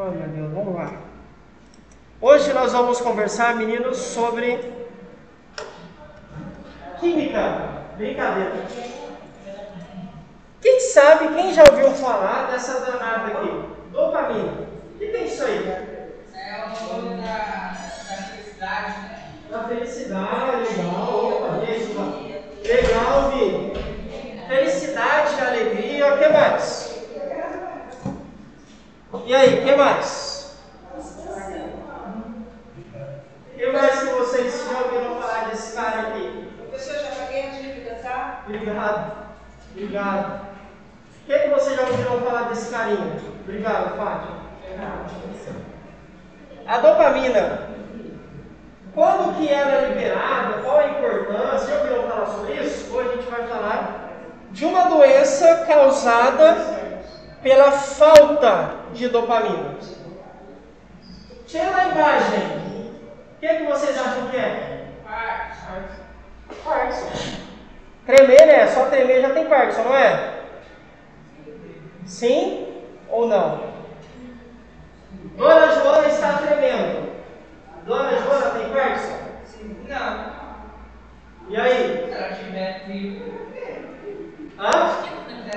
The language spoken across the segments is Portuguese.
Oh, meu Deus, vamos lá. Hoje nós vamos conversar, meninos, sobre química. Brincadeira. Quem sabe, quem já ouviu falar dessa danada aqui? Dopamina. O que é isso aí? É o nome da felicidade, né? Da felicidade, legal. Opa, e aí, Suzana? Legal, Vi. Felicidade, alegria, o que mais? E aí, o que mais? O que mais que vocês já ouviram falar desse cara aqui? Professor, já paguei a dívida, tá? Obrigado. Obrigado. O que você já ouviu falar desse carinha? Obrigado, Fátima. A dopamina. Quando que ela é liberada? Qual a importância? Já ouviram falar sobre isso? Hoje a gente vai falar de uma doença causada pela falta de dopamina. Tira a imagem. O que vocês acham que é? Parkinson. Tremer, né? Só tremer já tem Parkinson, não é? Sim ou não? Dona Joana está tremendo. Dona Joana tem Parkinson? Sim. Não. E aí? Se ela tiver frio. Hã? Se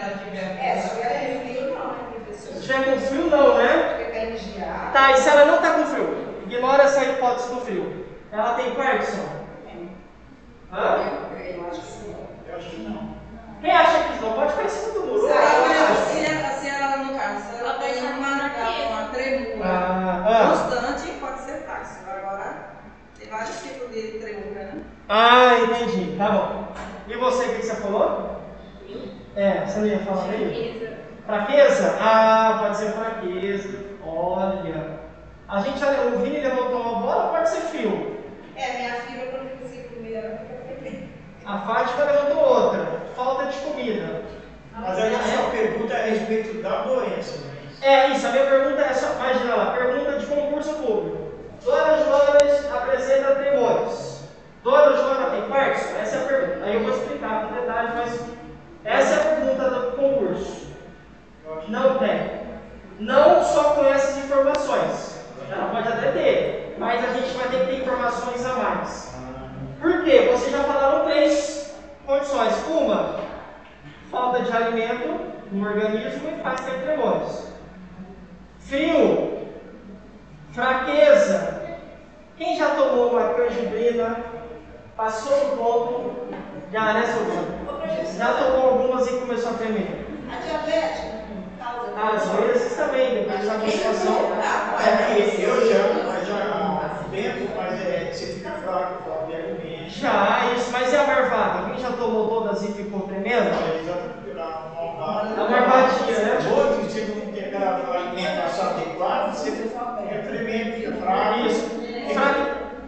ela tiver Se ela frio, não, né, professor? Se estiver com frio, não, né? Fica energiado. Tá, e se ela não está com frio? Ignora essa hipótese do frio. Ela tem Parkinson? Hã? Eu acho que sim. Eu acho que não. Quem acha que não? Pode ficar em cima do muro. Se ela, no caso, se ela tem uma tremura constante, pode ser fácil. Agora, tem vários tipos de tremura, né? Entendi. Tá bom. E você, o que você falou? Você não ia falar aí? Fraqueza? Pode ser fraqueza. Olha. O Vini levantou uma bola, pode ser frio. Minha filha, quando fica sem comida, ela fica tremendo. A Fátima levantou outra. Falta de comida. Mas aí a sua pergunta é a respeito da doença, né? Isso. A minha pergunta é só, imagina lá, pergunta de concurso público. Dona Joana apresenta tremores. Dona Joana tem Parkinson? Essa é a pergunta. Aí eu vou explicar com detalhes, mas essa é a pergunta do concurso. Não tem. Não só com essas informações. Ela pode até ter, mas a gente vai ter que ter informações a mais. Por quê? Vocês já falaram 3 condições. Uma, falta de alimento no organismo e faz ter tremores. Frio, fraqueza. Quem já tomou uma canjibrina, passou do ponto, já, né, Silvana? Já tomou algumas e começou a tremer? A diabetes causa. Às vezes também, depois da menstruação. Eu já há tempo, mas você fica fraco, falta de alimento. Já, isso, mas e a marvada? Quem já tomou todas e ficou tremendo? A marvadinha, né? Hoje, se não tem aquela alimentação adequada, você fica tremendo, fica fraco. Isso.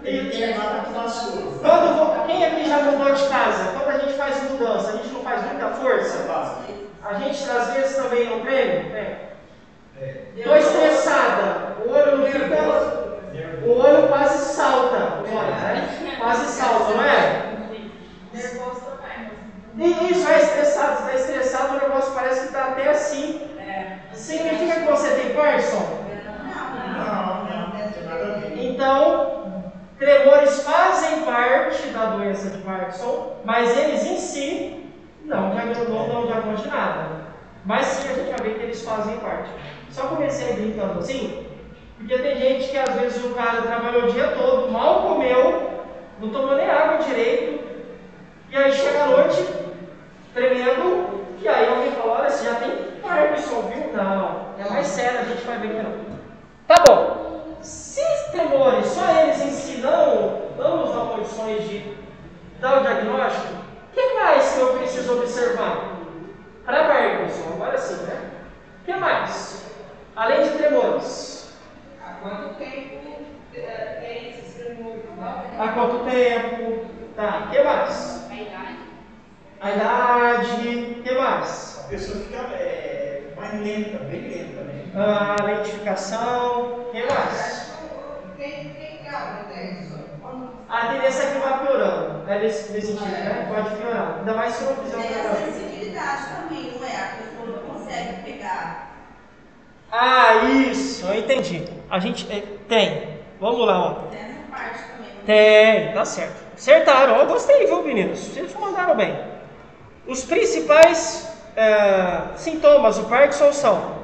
Tem que levar na vassoura. Quem aqui já mudou de casa? Quando a gente faz mudança, a gente não faz muita força? A gente às vezes também não treme? Estou estressada, o olho não fica. O olho quase salta. Né? Quase salta, não é? Nervoso também. E isso, é estressado. Você está estressado, o negócio parece que está até assim. Significa que você tem Parkinson? Não tem nada a ver. Então, tremores fazem parte da doença de Parkinson, mas eles em si não diagnosticam de nada. Mas sim, a gente vai ver que eles fazem parte. Só comecei brincando assim, porque tem gente que às vezes o cara trabalhou o dia todo, mal comeu, não tomou nem água direito, e aí chega à noite, tremendo, e aí alguém fala, olha, você já tem Parkinson, viu? Não, é mais sério, a gente vai ver que não. Tá bom, se tremores, só eles em si não nos dão condições de dar o diagnóstico, o que mais que eu preciso observar? Para Parkinson, agora sim, né? O que mais? Além de tremores. Há quanto tempo tem esses tremores? Há quanto tempo? Tá, o que mais? A idade. O que mais? A pessoa fica mais lenta, bem lenta, né? A lentificação. O que mais? Tem calma, né? A tendência é que vai piorando. É nesse sentido, né? Pode piorar. Ainda mais se não fizer um Tem a tratamento. sensibilidade também, não é? A pessoa não consegue pegar. Isso, eu entendi. entende? A gente tem. Vamos lá, ó. Tem essa parte também. Tem, tá certo. Acertaram, eu gostei, viu, meninos? Vocês mandaram bem. Os principais sintomas do Parkinson são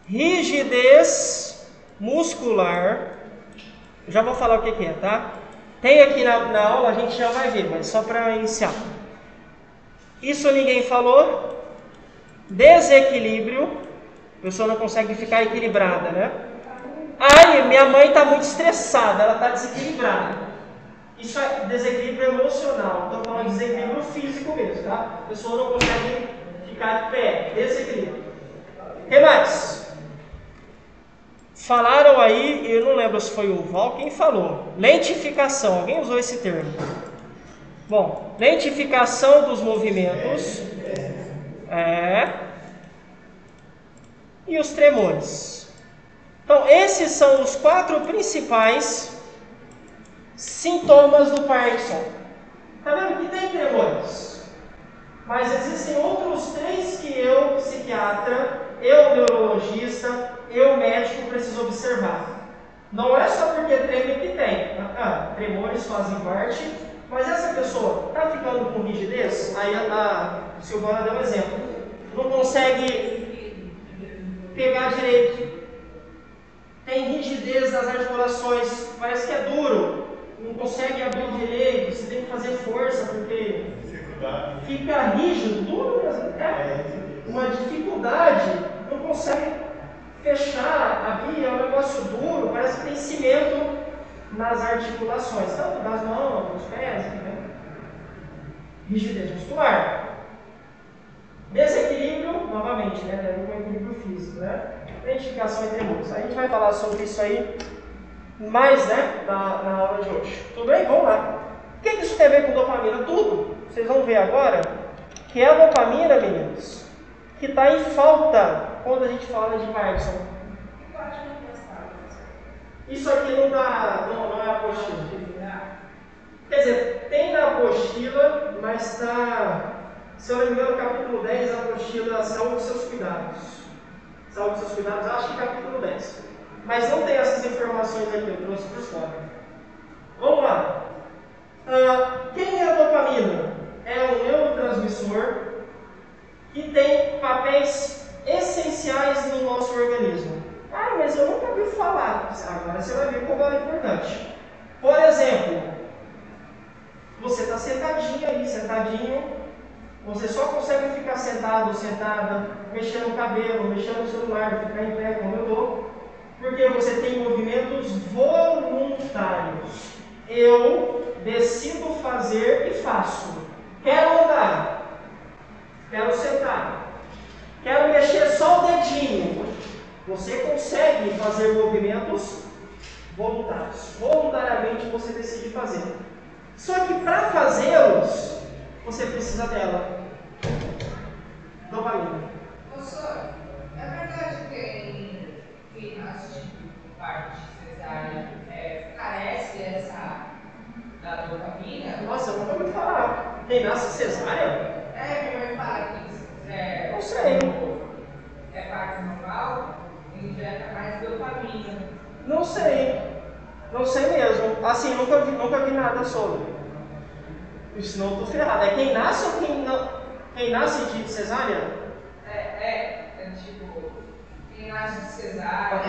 rigidez muscular. Eu já vou falar o que é, tá? Tem aqui na aula, a gente já vai ver, mas só para iniciar. Isso ninguém falou. Desequilíbrio. A pessoa não consegue ficar equilibrada, né? Ai, minha mãe está muito estressada, ela está desequilibrada. Isso é desequilíbrio emocional. Estou falando de desequilíbrio físico mesmo, tá? A pessoa não consegue ficar de pé. Desequilíbrio. O que mais? Falaram aí, eu não lembro se foi o Val quem falou. Lentificação. Alguém usou esse termo? Bom, lentificação dos movimentos. E os tremores. Então, esses são os 4 principais sintomas do Parkinson. Está vendo que tem tremores? Mas existem outros 3 que eu, psiquiatra, eu, neurologista, eu, médico, preciso observar. Não é só porque treme que tem. Tremores fazem parte, mas essa pessoa está ficando com rigidez? Aí a Silvana deu um exemplo. Não consegue pegar direito. Tem rigidez nas articulações, parece que é duro. Não consegue abrir direito, você tem que fazer força porque fica rígido, duro mesmo. Uma dificuldade, não consegue fechar, abrir, é um negócio duro, parece que tem cimento nas articulações, tanto das mãos, dos pés, né? Rigidez muscular. Desequilíbrio, novamente, né? Tem um equilíbrio físico, né? Identificação e tremores. A gente vai falar sobre isso aí mais, né? Na aula de hoje. Tudo bem? Vamos lá. O que isso tem a ver com dopamina? Tudo. Vocês vão ver agora que é a dopamina, meninos, que está em falta quando a gente fala de Parkinson. Isso aqui não é apostila. Quer dizer, tem na apostila, mas está, se eu não me engano, no capítulo 10, a apostila Saúde e Seus Cuidados. Saúde e Seus Cuidados, acho que é capítulo 10. Mas não tem essas informações aqui, eu trouxe por fora. Vamos lá. Quem é a dopamina? É um neurotransmissor que tem papéis essenciais no nosso organismo. Mas eu nunca ouvi falar. Agora você vai ver como é importante. Por exemplo, você está sentadinho aí, sentadinho, você só consegue ficar sentado ou sentada, mexendo no cabelo, mexendo no celular, ficar em pé como eu estou, porque você tem movimentos voluntários. Eu decido fazer e faço. Quero andar, quero sentar, quero mexer só o dedinho. Você consegue fazer movimentos voluntários. Voluntariamente você decide fazer. Só que para fazê-los, você precisa dela. Dopamina. Professor, é verdade que quem nasce de parte cesárea carece da dopamina? Nossa, eu nunca ouvi falar. Quem nasce cesárea? Minha mãe fala que não sei. É parte normal, injeta mais dopamina. Não sei. Não sei mesmo. Assim, nunca vi nada sobre. Senão eu tô ferrado. É quem nasce ou quem não? Quem nasce de cesárea? Tipo, quem nasce de cesárea,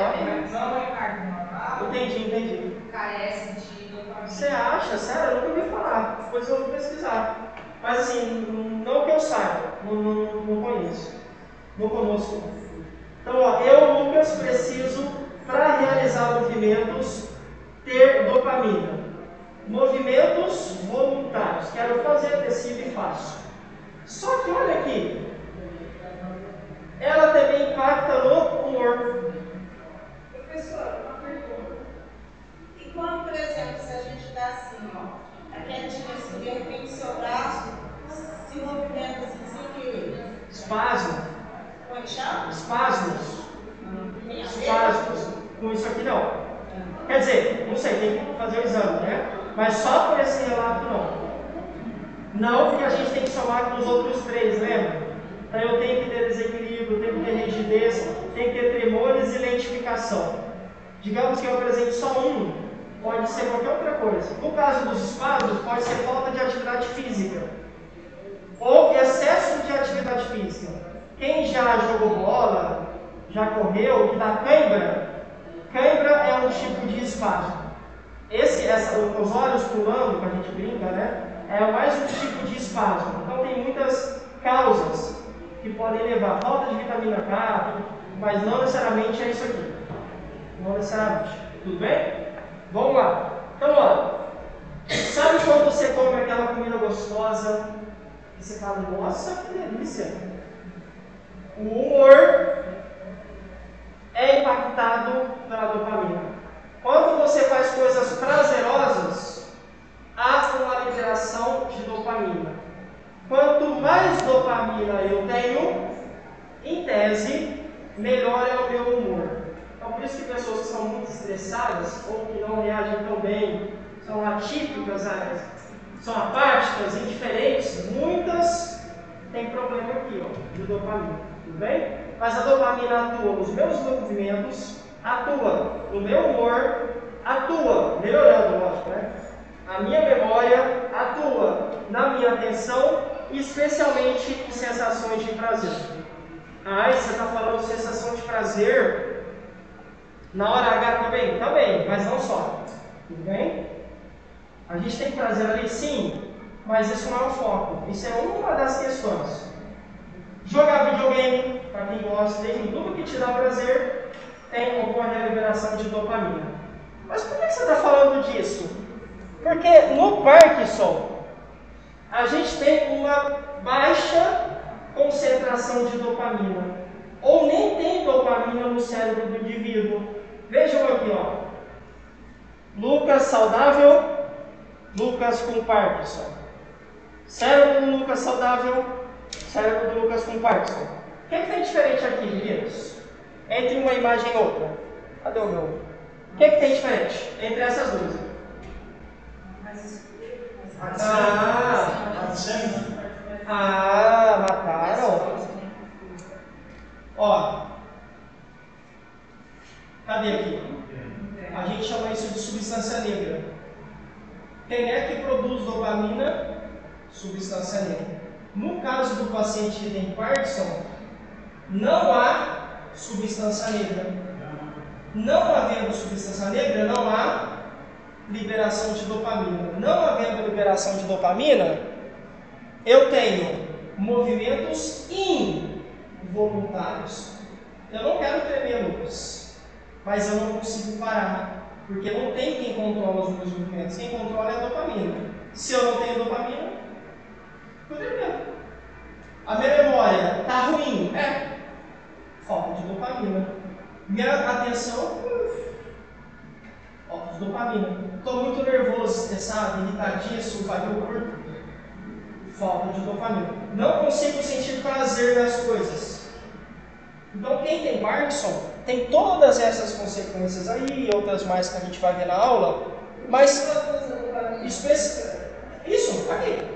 não é parte normal. Entendi. Carece de dopamina. Você acha? Sério? Eu nunca ouvi falar. Depois eu vou pesquisar. Mas assim, não que eu saiba. Não conheço. Não conosco. Então, eu, Lucas, preciso, para realizar movimentos, ter dopamina. Movimentos voluntários. Quero fazer, decido e faço. Só que olha aqui. Ela também impacta no humor. Professor, uma pergunta. E quando, por exemplo, se a gente dá assim, aqui a gente vai se de repente o seu braço se movimenta assim, sem querer. Espasmo. Como é que chama? Espasmos. Com isso aqui não. Quer dizer, não sei, tem que fazer o exame, né? Mas só por esse relato não. Não, porque a gente tem que somar com os outros 3, lembra? Então eu tenho que ter desequilíbrio, tenho que ter rigidez, tenho que ter tremores e lentificação. Digamos que eu apresente só um, pode ser qualquer outra coisa. No caso dos espasmos, pode ser falta de atividade física ou excesso de atividade física. Quem já jogou bola, já correu, que dá cãibra, cãibra é um tipo de espasmo. Os olhos pulando, que a gente brinca, né? É mais um tipo de espasmo. Então tem muitas causas que podem levar. Falta de vitamina K, mas não necessariamente é isso aqui. Não necessariamente. Tudo bem? Vamos lá. Então, ó. Sabe quando você come aquela comida gostosa e você fala, nossa, que delícia? O humor é impactado pela dopamina. Quando você faz coisas prazerosas, há uma liberação de dopamina. Quanto mais dopamina eu tenho, em tese, melhor é o meu humor. Então, por isso que pessoas que são muito estressadas ou que não reagem tão bem, são atípicas, são apáticas, indiferentes, muitas têm problema aqui, ó, de dopamina. Tudo bem? Mas a dopamina atua nos meus movimentos, atua no meu humor, atua, melhorando, lógico, né? A minha memória atua na minha atenção, especialmente em sensações de prazer. Ah, você está falando de sensação de prazer na hora H também? Também, mas não só. Tudo bem? A gente tem prazer ali sim, mas isso não é o foco. Isso é uma das questões. Jogar videogame, para quem gosta, desde tudo que te dá prazer, ocorre a liberação de dopamina. Mas por que você está falando disso? Porque no Parkinson, a gente tem uma baixa concentração de dopamina, ou nem tem dopamina no cérebro do indivíduo. Vejam aqui, ó. Lucas saudável, Lucas com Parkinson. Cérebro do Lucas saudável, cérebro do Lucas com Parkinson. O que tem diferente aqui, meninos? Entre uma imagem e outra. Cadê o meu? O que tem diferente entre essas duas? Mataram. Ó. Cadê aqui? A gente chama isso de substância negra. Quem é que produz dopamina? Substância negra. No caso do paciente que tem Parkinson, não há substância negra. Não havendo substância negra, não há liberação de dopamina. Não havendo liberação de dopamina, eu tenho movimentos involuntários. Eu não quero tremer, Lucas, mas eu não consigo parar, porque não tem quem controla os meus movimentos. Quem controla é a dopamina. Se eu não tenho dopamina, eu tremendo. A minha memória está ruim? Falta de dopamina. Minha atenção, falta de dopamina. Estou muito nervoso, estressado, irritadíssimo, pavio curto. Falta de dopamina. Não consigo sentir prazer nas coisas. Então, quem tem Parkinson tem todas essas consequências aí, e outras mais que a gente vai ver na aula, mas isso, aqui.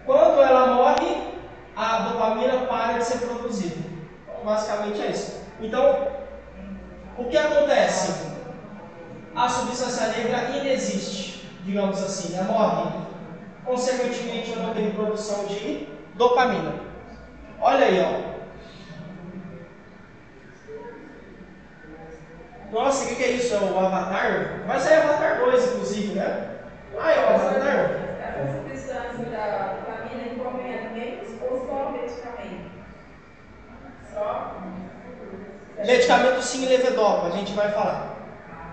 Quando ela morre, a dopamina para de ser produzida. Então, basicamente é isso. Então, o que acontece? A substância negra inexiste, digamos assim, ela morre. Consequentemente, eu não tenho produção de dopamina. Olha aí, ó. Nossa, o que é isso? É o Avatar? Vai sair Avatar 2, inclusive, né? Ah, é o Avatar? Essa substância da dopamina em medicamentos ou só medicamento? Só? Medicamento sim, levodopa, a gente vai falar.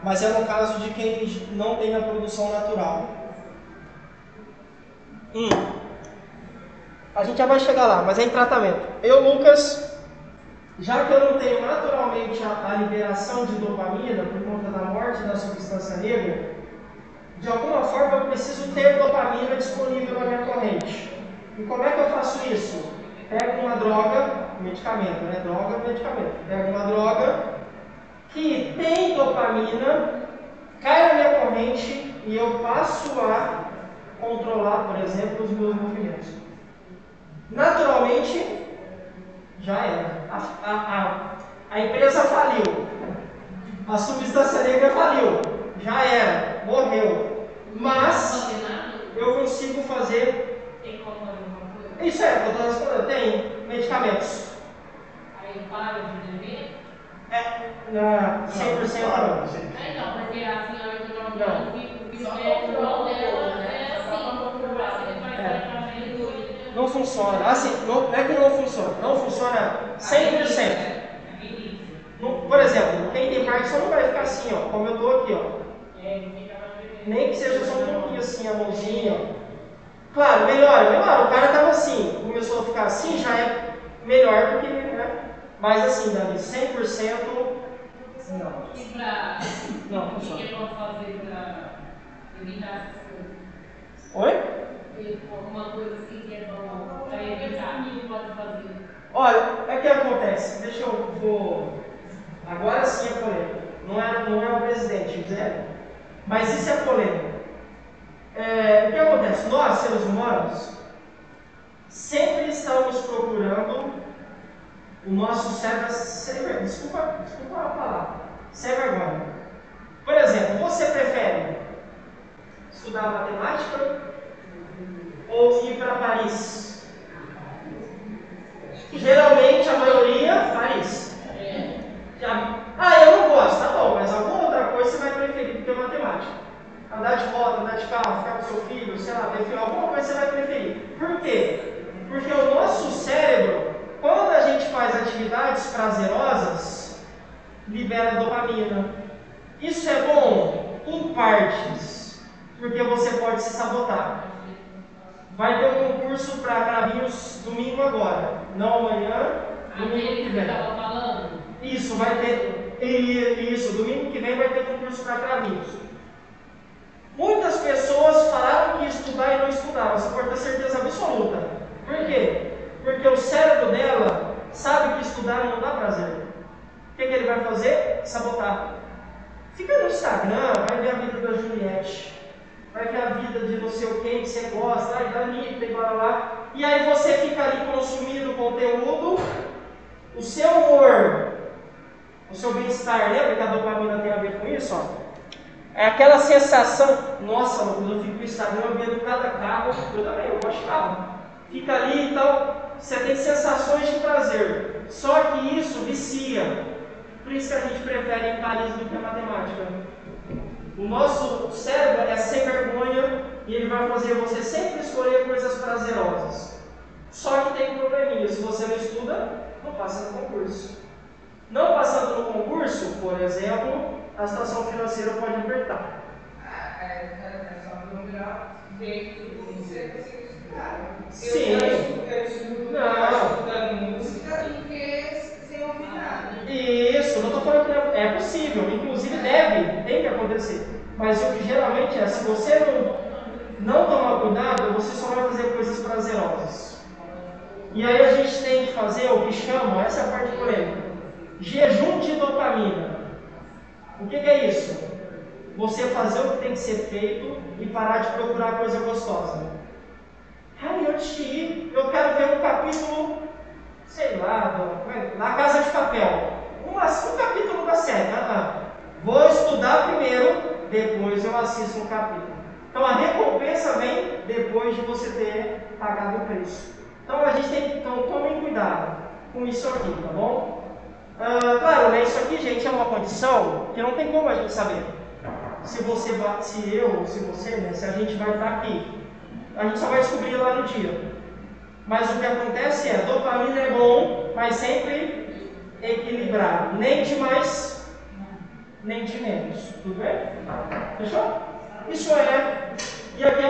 Mas é no caso de quem não tem a produção natural. A gente já vai chegar lá, mas é em tratamento. Eu, Lucas, já que eu não tenho naturalmente a liberação de dopamina por conta da morte da substância negra, de alguma forma eu preciso ter dopamina disponível na minha corrente. E como é que eu faço isso? Pego uma droga, medicamento, né? Droga, medicamento. Pego uma droga que tem dopamina, cai na minha corrente e eu passo a controlar, por exemplo, os meus movimentos. Naturalmente, já era. A empresa faliu. A substância negra faliu, já era, morreu. Mas eu consigo fazer. Tem como fazer alguma coisa? Isso é, eu estou respondendo. Tem medicamentos. Aí para de beber? 100% não. Não, porque a senhora que não Não. o biscoito igual dela é assim. Não funciona. Assim, não é que não funciona. Não funciona 100%. Por exemplo, quem tem Parkinson não vai ficar assim, ó, como eu estou aqui, ó. Nem que seja só um pouquinho assim, a mãozinha. Claro, melhora. O cara estava assim, começou a ficar assim, já é melhor do que, né? Mas assim, Dani, 100% não. E pra... Não, o funciona. que eu posso fazer pra evitar essas coisas? Oi? Alguma coisa assim que é bom pra evitar, o que pode fazer? Olha, é que acontece, agora sim é polêmico, não é o presidente, né? Mas isso é polêmico. O que acontece? Nós, seres humanos, sempre estamos procurando o nosso cérebro, desculpa a palavra, vergonha. Por exemplo, você prefere estudar matemática ou ir para Paris? Geralmente, a maioria, Paris. Eu não gosto, tá bom, mas alguma outra coisa você vai preferir do que matemática. Andar de moto, andar de carro, ficar com seu filho, sei lá, ter filho, alguma coisa você vai preferir. Por quê? Porque o nosso cérebro, quando a gente faz atividades prazerosas, libera dopamina. Isso é bom em partes, porque você pode se sabotar. Vai ter um concurso para cravinhos domingo agora, não amanhã, domingo que vem. Isso, vai ter. Isso, domingo que vem vai ter concurso para cravinhos. Muitas pessoas falaram que ia estudar e não estudaram, você pode ter certeza absoluta. Por quê? Porque o cérebro dela sabe que estudar não dá prazer. O que ele vai fazer? Sabotar. Fica no Instagram, vai ver a vida da Juliette, vai ver a vida de não sei o que você gosta, da Anitta e blá blá blá. E aí você fica ali consumindo o conteúdo, o seu humor, o seu bem-estar, lembra que a dopamina tem a ver com isso? Ó? É aquela sensação, nossa, quando eu fico no Instagram, eu vendo cada carro, eu também, eu gosto de carro. Fica ali, então, você tem sensações de prazer. Só que isso vicia. Por isso que a gente prefere em Paris do que a matemática. O nosso cérebro é sem vergonha e ele vai fazer você sempre escolher coisas prazerosas. Só que tem um probleminha, se você não estuda, não passa no concurso. Não passando no concurso, por exemplo, a situação financeira pode apertar. Só no melhor jeito de você conseguir estudar. Sim. Eu estudo estudando música do que sem ouvir nada. Isso, não estou falando que é possível, inclusive tem que acontecer. Mas o que geralmente é, se você não tomar cuidado, você só vai fazer coisas prazerosas. E aí a gente tem que fazer o que chama, essa é a parte polêmica, jejum de dopamina. O que é isso? Você fazer o que tem que ser feito e parar de procurar coisa gostosa. Antes de ir, eu quero ver um capítulo, sei lá, La Casa de Papel. Um capítulo da série. Vou estudar primeiro, depois eu assisto um capítulo. Então a recompensa vem depois de você ter pagado o preço. Então a gente tem que, tomem cuidado com isso aqui, tá bom? Claro, né, isso aqui, gente, é uma condição que não tem como a gente saber. Se eu ou se você, né, se a gente vai estar aqui. A gente só vai descobrir lá no dia. Mas o que acontece é, dopamina é bom, mas sempre equilibrado. Nem de mais, nem de menos. Tudo bem? Fechou? Isso é. E aqui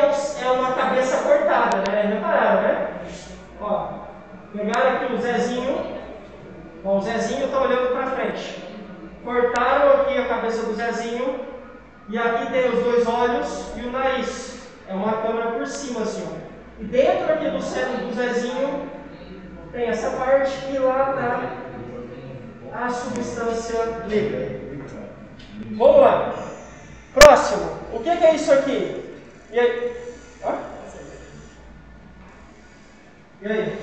é uma cabeça cortada, né? Repararam, né? Ó, pegaram aqui o Zezinho. Ó, o Zezinho está olhando para frente. Cortaram aqui a cabeça do Zezinho. E aqui tem os dois olhos e o nariz. É uma câmera por cima, assim, ó. E dentro aqui do cérebro do Zezinho tem essa parte e lá está a substância negra. Vamos lá. Próximo. O que é isso aqui? E aí? E aí?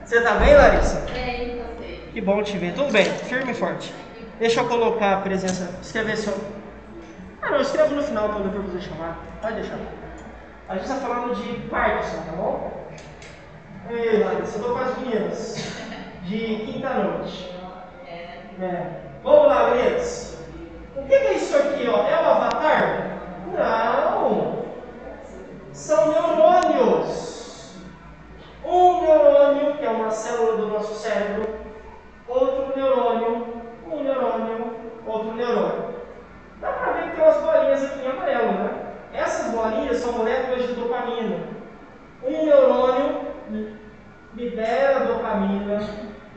Você tá bem, Larissa? Bem, você. Que bom te ver. Tudo bem, firme e forte. Deixa eu colocar a presença. Escrever seu. Ah, não, eu escrevo no final quando eu for chamar. Pode deixar. A gente está falando de Parkinson, tá bom? Ei, Larissa, eu tô com as meninas de quinta-noite. Vamos lá, meninas. O que é isso aqui, ó? É o avatar? Não. São neurônios. Um neurônio, que é uma célula do nosso cérebro, outro neurônio, um neurônio, outro neurônio. Dá pra ver que tem umas bolinhas aqui em amarelo, né? Essas bolinhas são moléculas de dopamina. Um neurônio libera dopamina,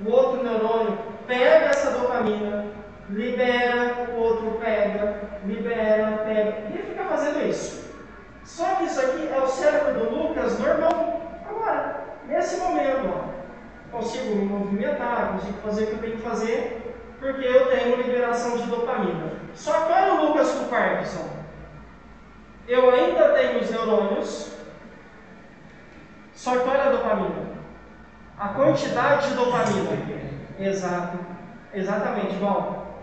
o outro neurônio pega essa dopamina, libera, o outro pega, libera, pega. E ele fica fazendo isso. Só que isso aqui é o cérebro do Lucas normal. Agora, nesse momento, ó, consigo me movimentar, consigo fazer o que eu tenho que fazer, porque eu tenho liberação de dopamina. Só que olha o Lucas com Parkinson. Eu ainda tenho os neurônios, só que olha a dopamina. A quantidade de dopamina. Exato. Exatamente, igual.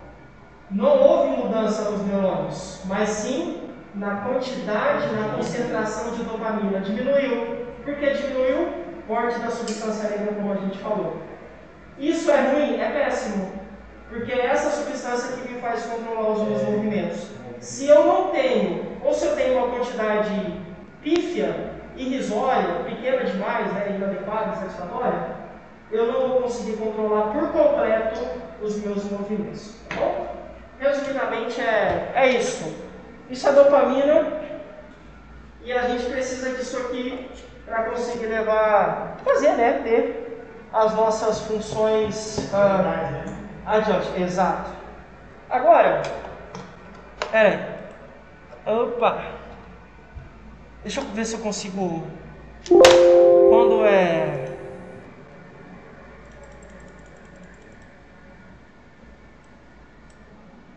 Não houve mudança nos neurônios, mas sim na quantidade, na concentração de dopamina. Diminuiu. Por que diminuiu? Morte da substância negra, como a gente falou. Isso é ruim? É péssimo. Porque é essa substância que me faz controlar os meus movimentos. Se eu não tenho, ou se eu tenho uma quantidade pífia, irrisória, pequena demais, né, inadequada, insatisfatória, eu não vou conseguir controlar por completo os meus movimentos. Tá bom? Resumidamente é isso. Isso é dopamina e a gente precisa disso aqui para conseguir fazer, né, ter as nossas funções adiante. Exato. Agora, peraí. Opa! Deixa eu ver se eu consigo. Quando é.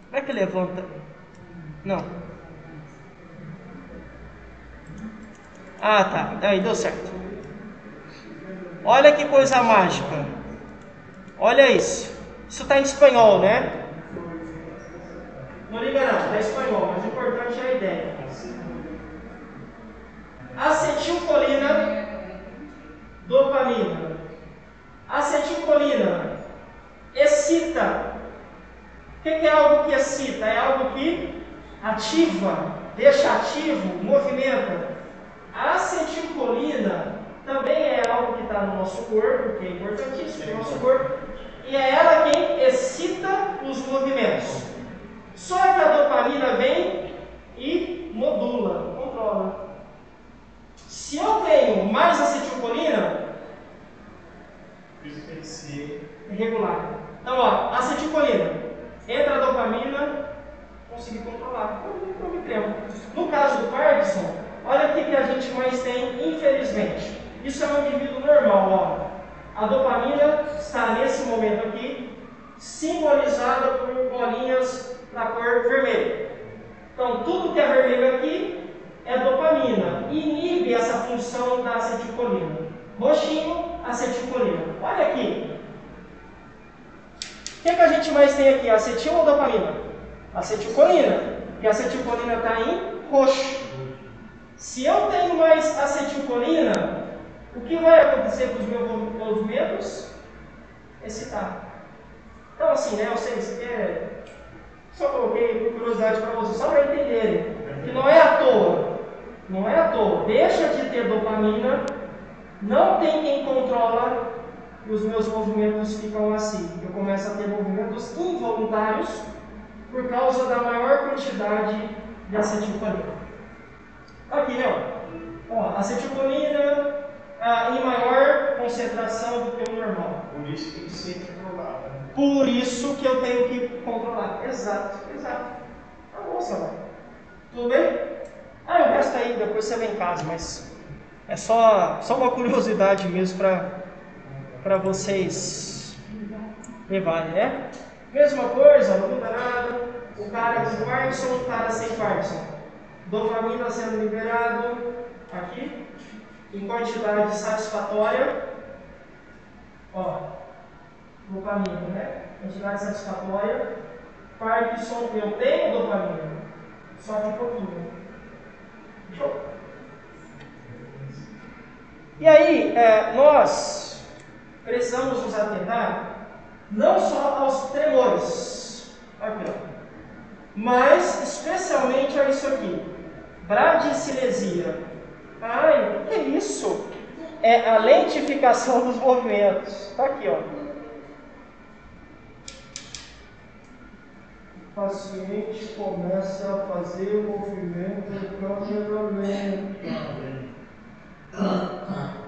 Como é que levanta? Não. Ah, tá. Aí deu certo. Olha que coisa mágica. Olha isso. Isso está em espanhol, né? Não liga não, está em espanhol, mas o importante é a ideia. Acetilcolina, dopamina. Acetilcolina excita. O que é algo que excita? É algo que ativa, deixa ativo, movimenta. A acetilcolina também é algo que está no nosso corpo, que é importantíssimo no nosso corpo, e é ela quem excita os movimentos. Só que a dopamina vem e modula, controla. Se eu tenho mais acetilcolina, isso tem que ser regular. Então, ó, acetilcolina, entra a dopamina, consegui controlar. Não me tempo. No caso do Parkinson, olha o que a gente mais tem, infelizmente. Isso é um indivíduo normal, ó. A dopamina está nesse momento aqui, simbolizada por bolinhas da cor vermelha. Então, tudo que é vermelho aqui é dopamina. Inibe essa função da acetilcolina. Roxinho, acetilcolina. Olha aqui. O que a gente mais tem aqui? Acetil ou dopamina? Acetilcolina. E a acetilcolina está em roxo. Se eu tenho mais acetilcolina, o que vai acontecer com os meus movimentos? Excitar. Então assim, né, eu sei, isso aqui só coloquei por curiosidade para vocês, só para entenderem, que não é à toa. Não é à toa. Deixa de ter dopamina, não tem quem controla e os meus movimentos ficam assim. Eu começo a ter movimentos involuntários por causa da maior quantidade de acetilcolina. Aqui, ó, acetilcolina em maior concentração do que o normal. Por isso tem que ser controlado. Por isso que eu tenho que controlar. Exato. Tá bom, Samuel. Tudo bem? O resto aí, depois você vem em casa, mas é só uma curiosidade mesmo para vocês levarem, né? Mesma coisa, não muda nada. O cara com Parkinson, o cara sem Parkinson. Dopamina sendo liberado aqui, em quantidade satisfatória. Ó, dopamina, né? Entidade satisfatória. Parkinson, eu tenho dopamina, só que pouquinho. Show. E aí, nós precisamos nos atentar não só aos tremores, aqui, ó, mas especialmente a isso aqui, bradicinesia. Ai, o que é isso? É a lentificação dos movimentos. Está aqui, ó. O paciente começa a fazer o movimento em câmera lenta.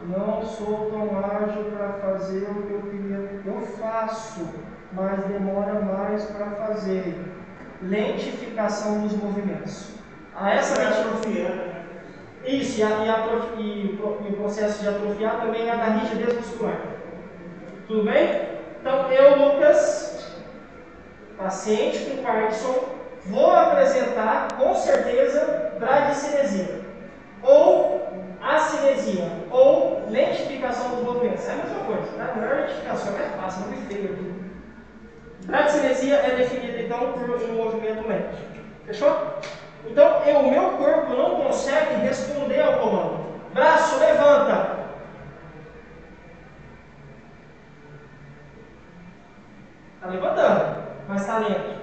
Não sou tão ágil para fazer o que eu queria. Eu faço, mas demora mais para fazer. Lentificação dos movimentos. Essa atrofia. Isso, e o processo de atrofiar também é da rigidez muscular. Tudo bem? Então, eu, Lucas, paciente com Parkinson, vou apresentar com certeza bradicinesia, ou acinesia, ou lentificação dos movimentos. É a mesma coisa, tá? Não é lentificação, é mais fácil, não me feio aqui. Bradicinesia é definida então por um movimento lento. Fechou? Então, o meu corpo não consegue responder ao comando. Braço, levanta. Está levantando, mas está lento.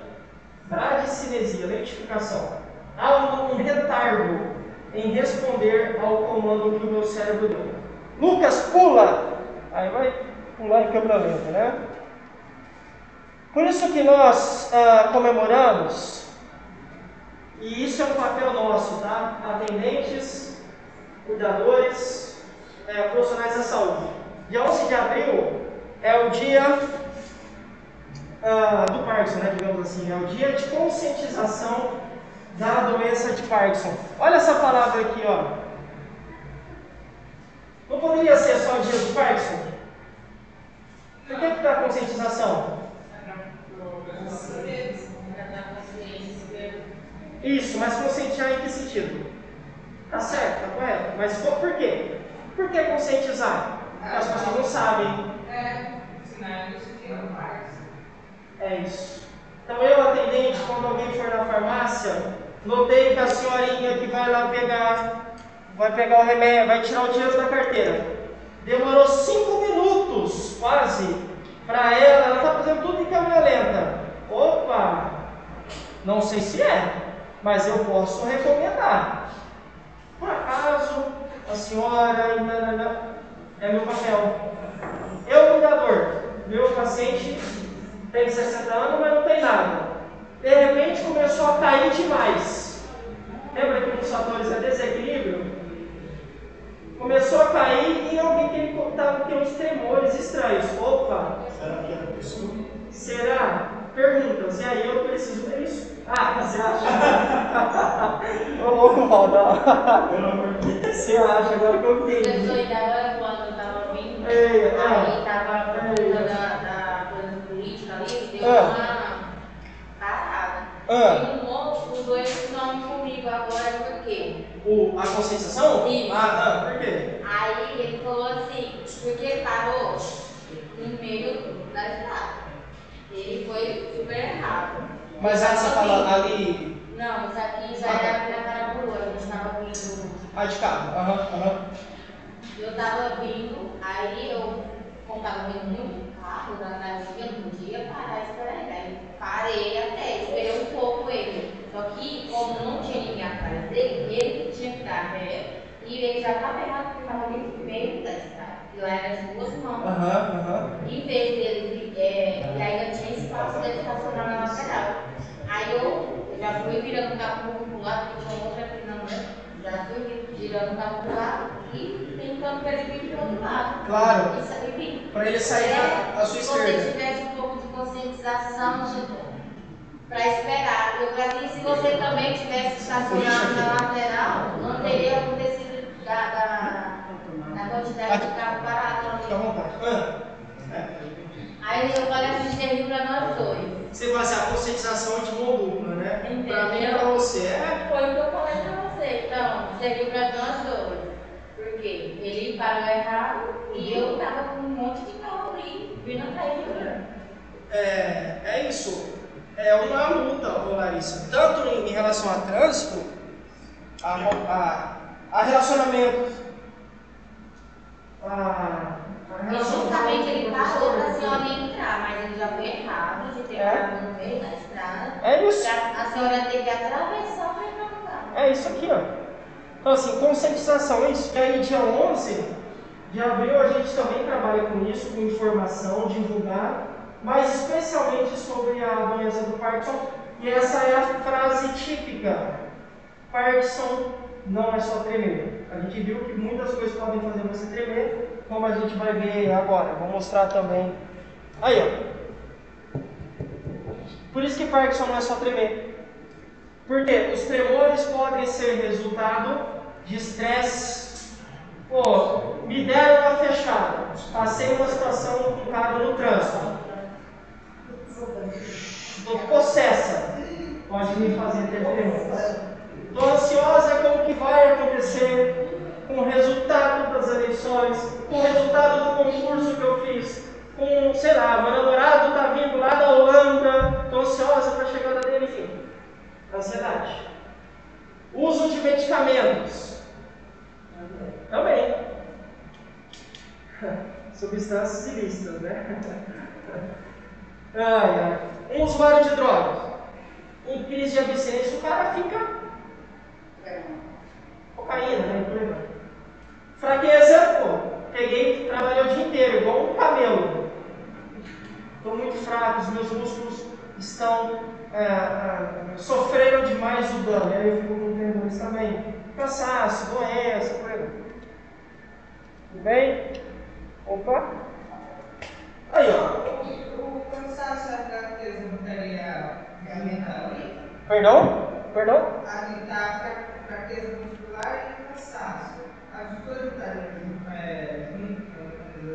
Bradicinesia, lentificação. Há um retardo em responder ao comando que o meu cérebro deu. Lucas, pula! Aí vai pular em câmera lenta, né? Por isso que nós comemoramos. E isso é um papel nosso, tá? Atendentes, cuidadores, profissionais da saúde. Dia 11 de abril é o dia do Parkinson, né? Digamos assim, é o dia de conscientização da doença de Parkinson. Olha essa palavra aqui, ó. Não poderia ser só o dia do Parkinson? Por que está a conscientização? Isso, mas conscientizar em que sentido? Tá certo, tá correto. Mas por quê? Por que conscientizar? Porque as pessoas não sabem. É isso. Então eu, atendente, quando alguém for na farmácia, notei que a senhorinha que vai lá vai pegar o remédio, vai tirar o dinheiro da carteira. Demorou 5 minutos, quase, para ela está fazendo tudo em câmera lenta. Opa! Não sei se é, mas eu posso recomendar. Por acaso, a senhora é meu papel. Eu, cuidador, meu paciente tem 60 anos, mas não tem nada. De repente começou a cair demais. Lembra que um dos fatores é desequilíbrio? Começou a cair e eu vi que ele estava com uns tremores estranhos. Opa! Será que é isso? Será? Perguntas. E aí eu preciso ver isso. Você acha? Ô louco, Valdão. Você acha agora que eu Eu entendi? sou agora quando eu estava vindo, aí estava por conta da coisa política ali, deu uma parada. E os dois estão comigo agora, por quê? A conscientização? Isso. Por quê? Aí ele falou assim, porque ele parou no meio da estrada. Ele foi super errado. Mas você fala ali. Não, isso aqui já era na Caraburua, a gente estava vindo. De carro, Eu estava vindo, aí eu, como estava vindo muito rápido na via, não podia parar e esperar ele. Aí parei até, esperei um pouco ele. Só que, como não tinha ninguém atrás dele, ele que tinha que dar ré, e ele já estava errado, porque estava ali no meio da estrada. E lá eram as duas mãos. Em vez dele, e ainda tinha espaço dele estacionar na lateral. Aí eu já fui virando o carro para o lado, porque tinha outra aqui na mão. Já fui virando o carro para o lado e tentando para ele vir para o outro lado. Claro. Para ele sair à sua esquerda. Se você tivesse um pouco de conscientização, para esperar. Eu falei, se você também tivesse estacionado na lateral, não teria acontecido da quantidade de carro parado. Fica à vontade. Aí eu falei assim, serviu para nós dois. Você fala assim, a conscientização de mão dupla, né? Entendeu? Para mim e para você. Foi o que eu falei para você. Então, serviu para nós dois. Porque ele parou errado e eu estava com um monte de carro ali é isso. É uma luta, Larissa. Tanto em relação a trânsito, a relacionamento. Justamente ele parou para a senhora entrar, mas ele já foi errado de ter entrado no meio da estrada. É isso. A senhora teve que atravessar para entrar no carro. É isso aqui, ó. Então, assim, conscientização, isso. E aí, dia 11 de abril, a gente também trabalha com isso, com informação, divulgar, mas especialmente sobre a doença do Parkinson. E essa é a frase típica: Parkinson não é só tremer. A gente viu que muitas coisas podem fazer você tremer, como a gente vai ver agora. Vou mostrar também. Aí, ó. Por isso que Parkinson não é só tremer. Porque os tremores podem ser resultado de estresse. Pô, me deram uma fechada. Passei uma situação complicada no trânsito. Estou possessa. Pode me fazer ter tremores. Estou ansiosa com o que vai acontecer, com o resultado das eleições, com o resultado do concurso que eu fiz, com, sei lá, meu namorado está vindo lá da Holanda, estou ansiosa para a chegada dele, enfim. Ansiedade. Uso de medicamentos. Também. Substâncias ilícitas, né? Um usuário de drogas. Em crise de abstinência, o cara fica cocaína, né? Fraqueza, peguei, trabalhei o dia inteiro, igual um camelo. Estou muito fraco, os meus músculos estão sofreram demais o dano. E aí eu fico com tendões também. Cansaço, doença, por aí. Tudo bem? Opa! Aí, ó. O cansaço é a fraqueza muscular mental. Perdão? A fraqueza muscular e o cansaço. As duas estariam juntas,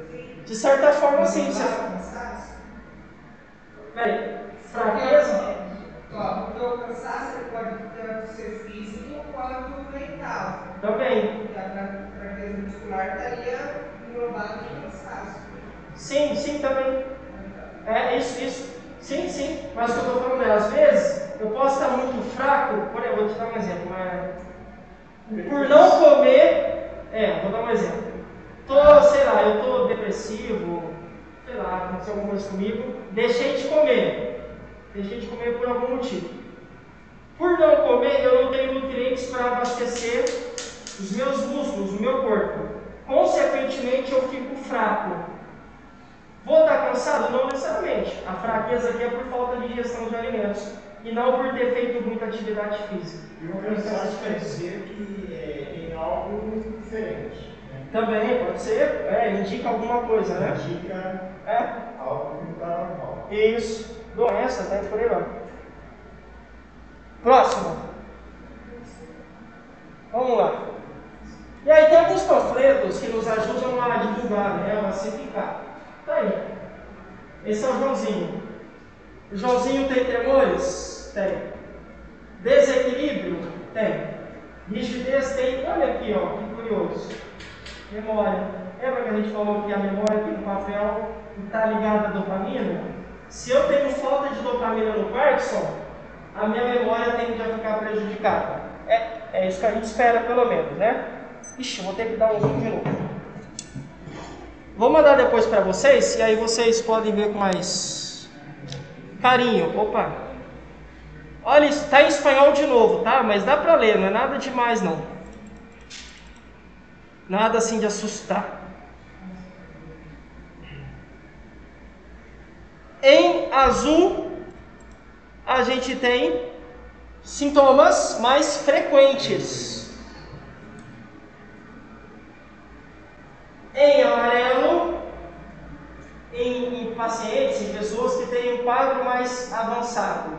assim? De certa forma, sim. Cansaço? Fraqueza? Porque o cansaço pode tanto ser físico quanto mental. Também. Porque a fraqueza muscular estaria englobada no cansaço. Sim, também. Isso. Sim. Mas o que eu estou falando às vezes, eu posso estar muito fraco, vou te dar um exemplo, por não comer, vou dar um exemplo. Eu estou depressivo, sei lá, aconteceu alguma coisa comigo, deixei de comer por algum motivo. Por não comer, eu não tenho nutrientes para abastecer os meus músculos, o meu corpo. Consequentemente, eu fico fraco. Vou estar cansado? Não necessariamente. A fraqueza aqui é por falta de ingestão de alimentos e não por ter feito muita atividade física. E o cansaço quer dizer que tem algo diferente. Né? Também pode ser, indica alguma coisa, né? Indica algo que não está normal. Isso, doença, né? Por aí vai. Próximo. Vamos lá. E aí tem alguns panfletos que nos ajudam a divulgar, né? A massificar. Tá aí. Esse é o Joãozinho. O Joãozinho tem tremores? Tem. Desequilíbrio? Tem. Rigidez? Tem. Olha aqui, ó, que curioso. Memória. Lembra que a gente falou que a memória tem um papel que está ligada à dopamina? Se eu tenho falta de dopamina no Parkinson, a minha memória tende a ficar prejudicada. É isso que a gente espera, pelo menos, né? Ixi, vou ter que dar um zoom de novo. Vou mandar depois para vocês, e aí vocês podem ver com mais carinho. Opa! Olha, está em espanhol de novo, tá? Mas dá para ler, não é nada demais não. Nada assim de assustar. Em azul, a gente tem sintomas mais frequentes. Em amarelo, em pacientes, em pessoas que têm um quadro mais avançado.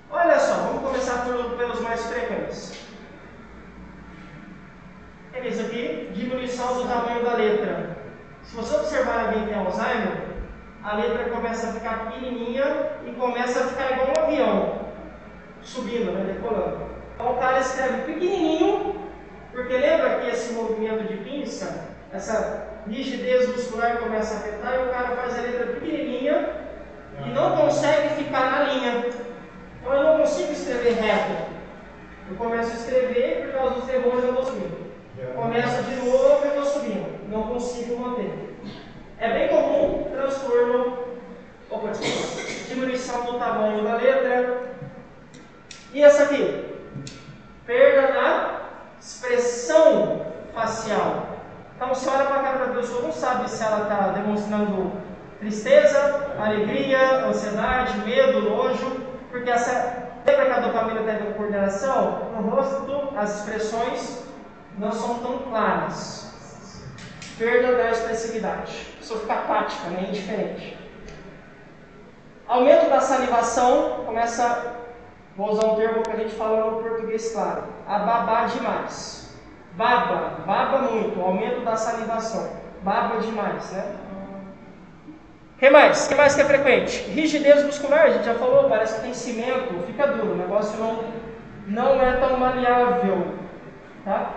Olha só, vamos começar pelos mais frequentes. Eles aqui, diminuição do tamanho da letra. Se você observar alguém que tem Alzheimer, a letra começa a ficar pequenininha e começa a ficar igual um avião, subindo, né, decolando. Então o cara escreve pequenininho, porque lembra que esse movimento de pinça, essa rigidez muscular começa a afetar e o cara faz a letra pequenininha e não consegue ficar na linha. Então eu não consigo escrever reto. Eu começo a escrever e por causa dos tremores eu vou subindo. Começo de novo e eu vou subindo. Não consigo manter. É bem comum transtorno, diminuição do tamanho da letra. E essa aqui? Perda na expressão facial. Então você olha para a cara da pessoa, não sabe se ela está demonstrando tristeza, alegria, ansiedade, medo, nojo, porque lembra que a dopamina tem a coordenação? No rosto, as expressões não são tão claras. Perda da expressividade. A pessoa fica apática, né? Indiferente. Aumento da salivação, começa, vou usar um termo que a gente fala no português claro, a babar demais. Baba muito, aumento da salivação. Baba demais, né? O que mais? O que mais que é frequente? Rigidez muscular, a gente já falou, parece que tem cimento, fica duro, o negócio não é tão maleável. Tá?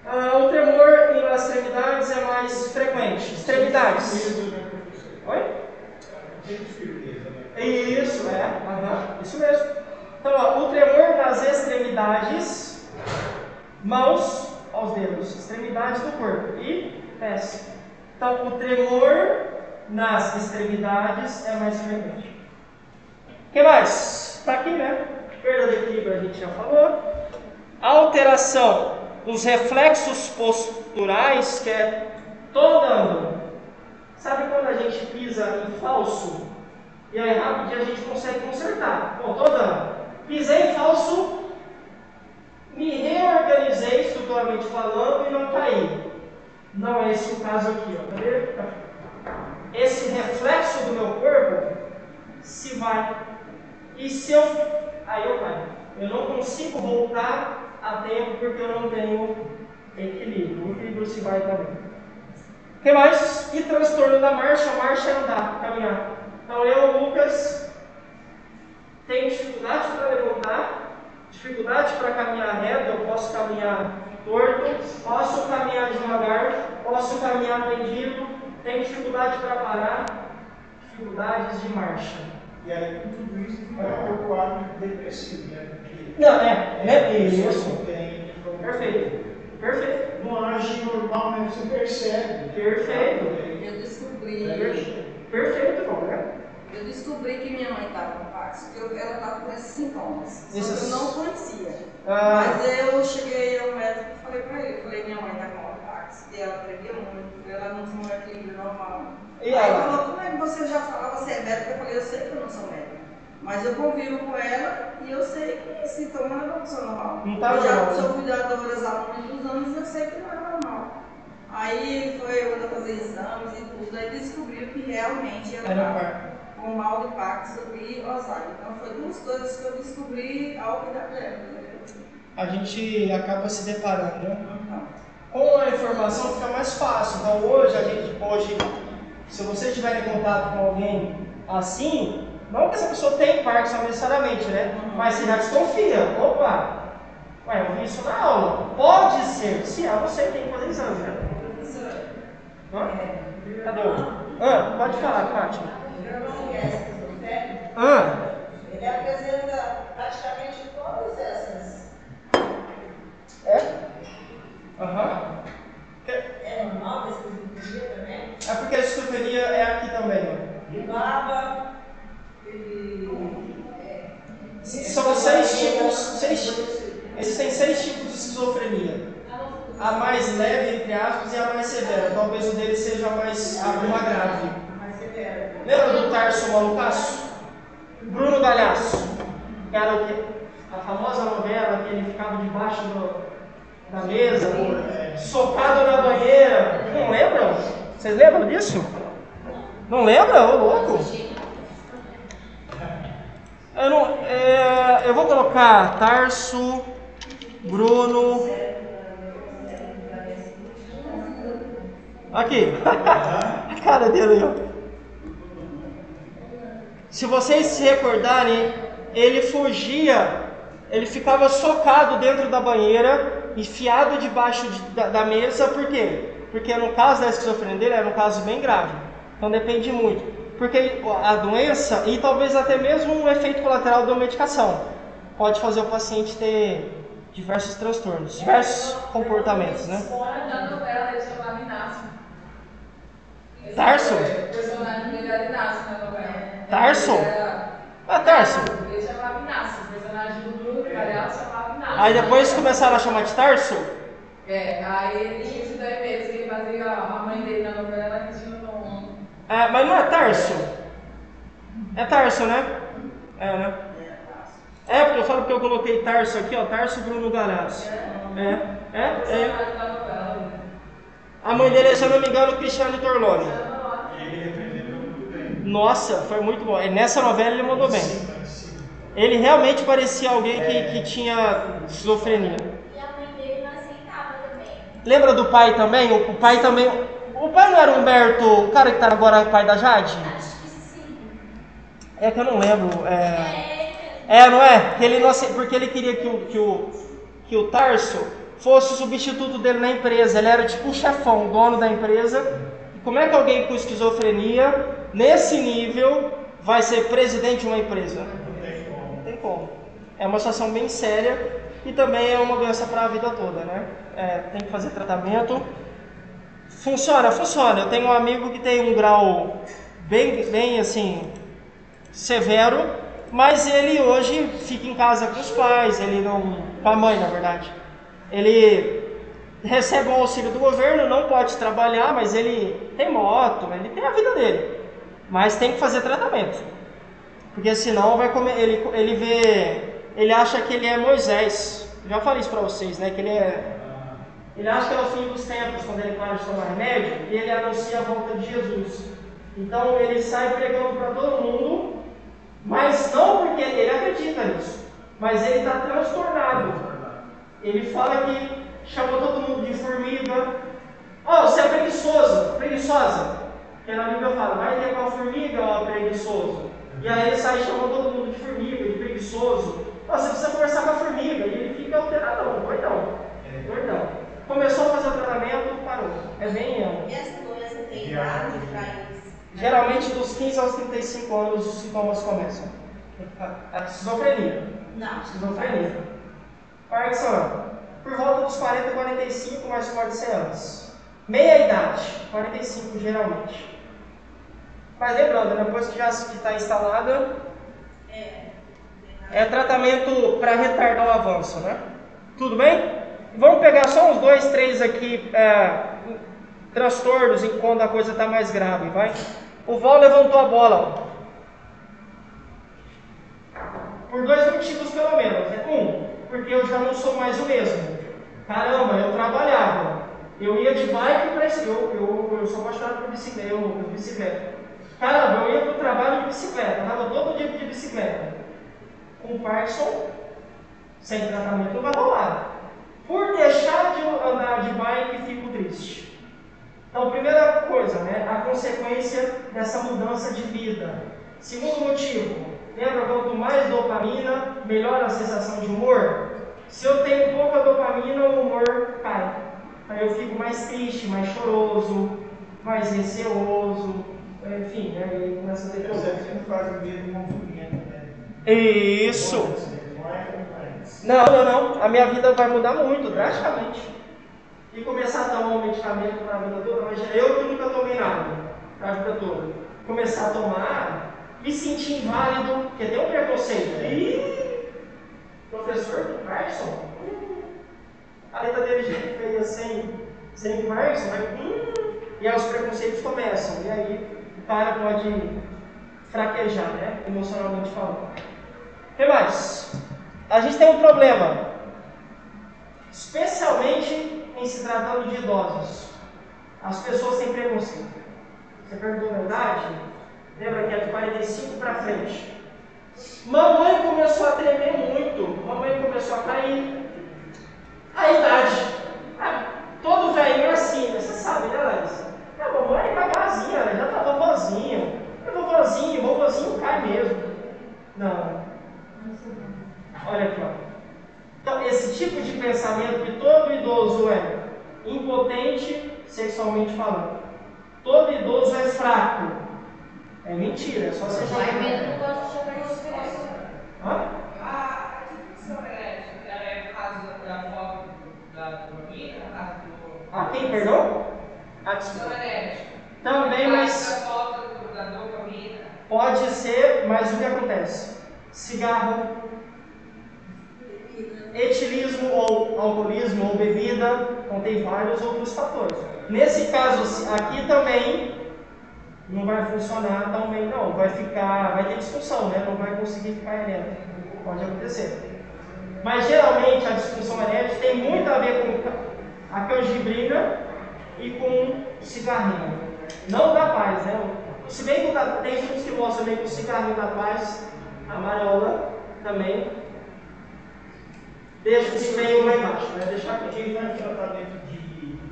O tremor nas extremidades é mais frequente. Extremidades. Oi? Isso, isso mesmo. Então, ó, o tremor nas extremidades, mãos aos dedos, extremidades do corpo e pés. Então, o tremor nas extremidades é mais frequente. O que mais? Está aqui, né? Perda de equilíbrio a gente já falou. Alteração dos reflexos posturais, que é todo andando. Sabe quando a gente pisa em falso? E aí rapidinho a gente consegue consertar. Bom, todo andando. Pisei em falso, me reorganizei estruturalmente falando e não caí. Não é esse o caso aqui, ó. Tá vendo? Esse reflexo do meu corpo se vai. E se eu. Aí eu caio. Eu não consigo voltar a tempo porque eu não tenho equilíbrio. O equilíbrio se vai também. O que mais? E transtorno da marcha. A marcha é andar, caminhar. Então eu, Lucas, tenho dificuldade para levantar, dificuldade para caminhar reto, eu posso caminhar torto, posso caminhar devagar, posso caminhar tendido, tenho dificuldade para parar, dificuldades de marcha. E aí, com tudo isso, fica o quadro depressivo, né? Isso. Perfeito. Não age normal, né? Você percebe. Perfeito. Eu descobri. Perfeito, bom, né? Eu descobri que minha mãe estava com Parkinson, porque ela estava com esses sintomas. Só que eu não conhecia. Mas eu cheguei ao médico e falei para ele, minha mãe está com Parkinson, e ela tremia muito, ela não tinha um equilíbrio normal. E aí ela falou, como é que você já falava, você é médico? Eu falei, eu sei que eu não sou médico, mas eu convivo com ela e eu sei que esse sintoma não é uma pessoa normal. Não tá eu já normal. sou cuidadora há muitos anos e eu sei que não é normal. Aí ele foi fazer exames e tudo, aí descobriu que realmente ela estava com mal de Parkinson e Alzheimer. Então foi duas coisas que eu descobri ao cuidar dela. A gente acaba se deparando, né? Com a informação fica mais fácil. Então hoje a gente pode, se você estiver em contato com alguém assim, não que essa pessoa tenha Parkinson necessariamente, né? Mas você já desconfia. Opa! Ué, eu vi isso na aula. Pode ser. Se eu não sei, tem que fazer exame, né? Cadê o? Pode falar, Fátima. Ele apresenta praticamente todas essas. É normal essa esquizofrenia também? É porque a esquizofrenia é aqui também, ó. Baba, São 6 tipos. Existem 6 tipos de esquizofrenia. A mais leve, entre aspas, e a mais severa. Talvez o dele seja uma grave. Lembra do Tarso Malucaço? Bruno Galhaço. Era o quê? A famosa novela que ele ficava debaixo da mesa, socado na banheira. Não lembram? Vocês lembram disso? Não lembram? Ô louco! Eu vou colocar Tarso, Bruno. Aqui. A cara dele aí, ó. Se vocês se recordarem, ele fugia, ele ficava socado dentro da banheira enfiado debaixo da mesa, por quê? Porque no caso da esquizofrenia dele era um caso bem grave. Então depende muito. Porque a doença e talvez até mesmo um efeito colateral da medicação pode fazer o paciente ter diversos transtornos, diversos comportamentos, né? Fora da novela, ele chamava Inácio. Tarso? O personagem dele era Inácio na novela. Tarso? Tarso. Ele chamava Inácio. O personagem do Bruno Galhaço chamava Inácio. Aí depois começaram a chamar de Tarso? Aí ele tinha isso daí mesmo. Ele fazia a mãe dele na novela que tinha o nome. Mas não é Tarso? É Tarso, né? É, né? Porque eu falo que eu coloquei Tarso aqui, ó. Tarso Bruno Galhaço. A mãe dele, se eu não me engano, Cristiane Torlone. Nossa, foi muito bom. Nessa novela ele mandou bem. Ele realmente parecia alguém que tinha esquizofrenia. E a mãe dele não aceitava também. Lembra do pai também? O pai também. O pai não era o Humberto, o cara que tá agora pai da Jade? Acho que sim. É que eu não lembro. Não é? Que ele não ace... Porque ele queria que o Tarso fosse o substituto dele na empresa. Ele era tipo o chefão, o dono da empresa. E como é que alguém com esquizofrenia, nesse nível, vai ser presidente de uma empresa? Não tem como. É uma situação bem séria e também é uma doença para a vida toda, né? Tem que fazer tratamento. Funciona. Eu tenho um amigo que tem um grau bem assim, severo, mas ele hoje fica em casa com os pais, com a mãe, na verdade. Ele recebe um auxílio do governo, não pode trabalhar, mas ele tem moto, ele tem a vida dele. Mas tem que fazer tratamento. Porque senão vai comer, ele acha que ele é Moisés. Já falei isso para vocês, né? Que ele acha que é o fim dos tempos, quando ele para de tomar remédio, e ele anuncia a volta de Jesus. Então ele sai pregando para todo mundo, mas não porque ele acredita nisso, mas ele está transtornado. Ele fala que chamou todo mundo de formiga. Você é preguiçosa. Porque na Bíblia fala, vai ter uma formiga, ó preguiçoso. E aí ele sai chamando todo mundo de formiga, de preguiçoso. Você precisa conversar com a formiga. E ele fica alteradão, doidão. Começou a fazer o tratamento, parou. É bem... E essa doença tem idade para isso? Geralmente dos 15 aos 35 anos os sintomas começam. A esquizofrenia. Não. Esquizofrenia. Parkinson, por volta dos 40 e 45, mas pode ser antes. Meia idade, 45 geralmente. Mas lembrando, depois que já está instalada, é tratamento para retardar o avanço, né? Tudo bem? Vamos pegar só uns 2, 3 aqui, transtornos quando a coisa está mais grave, vai? O Val levantou a bola, ó. Por 2 motivos pelo menos, né? Porque eu já não sou mais o mesmo. Caramba, eu trabalhava. Eu ia de bike para eu sou apaixonado por bicicleta. Caramba, eu ia para o trabalho de bicicleta. Estava todo dia de bicicleta. Com Parkinson, sem tratamento não vai rolar. Por deixar de andar de bike, fico triste. Então, primeira coisa, né? A consequência dessa mudança de vida. Segundo motivo, lembra, quanto mais dopamina, melhor a sensação de humor? Se eu tenho pouca dopamina, o humor cai. Aí eu fico mais triste, mais choroso, mais receoso, enfim, né? Aí começa a ter problema. Você não faz o mesmo movimento, né? Isso! Não. A minha vida vai mudar muito, drasticamente. E começar a tomar um medicamento para a vida toda, mas eu que nunca tomei nada para a vida toda. Começar a tomar, me sentir inválido, porque tem um preconceito. Professor do Parkinson? A letra dele já feia sem Parkinson, e aí os preconceitos começam. E aí o cara pode fraquejar, né? Emocionalmente falando. O que mais? A gente tem um problema, especialmente em se tratando de idosos. As pessoas têm preconceito. Você perguntou a idade? Lembra que é de 45 para frente. Mamãe começou a tremer muito, mamãe começou a cair. A idade. Todo velhinho é assim, você sabe, né, Larissa? A mamãe é cagazinha, ela já tá vovozinho. Vovozinho cai mesmo. Não. Olha aqui, ó. Então, esse tipo de pensamento que todo impotente sexualmente falando. Todo idoso é fraco. É mentira, é só você jogar. Vai mesmo não gosta de chegar nos pés. Hã? A disfunção erétil, ela é por causa da falta da dopamina, por causa do... Ah, quem, perdão? A Disfunção erétil. também, mas A falta da dopamina. pode ser, mas o que acontece? Cigarro, etilismo ou alcoolismo ou bebida, então tem vários outros fatores. Nesse caso aqui também não vai funcionar tão bem não, vai ter disfunção, né? Não vai conseguir ficar erétil, pode acontecer. Mas geralmente a disfunção erétil tem muito a ver com a canjibrina e com cigarrinho. Não dá paz, né? Se bem que tem estudos que mostram também que o cigarrinho dá paz, a marola também. Deixa esse meio lá embaixo, né? Deixa aqui. Quem vai tratamento de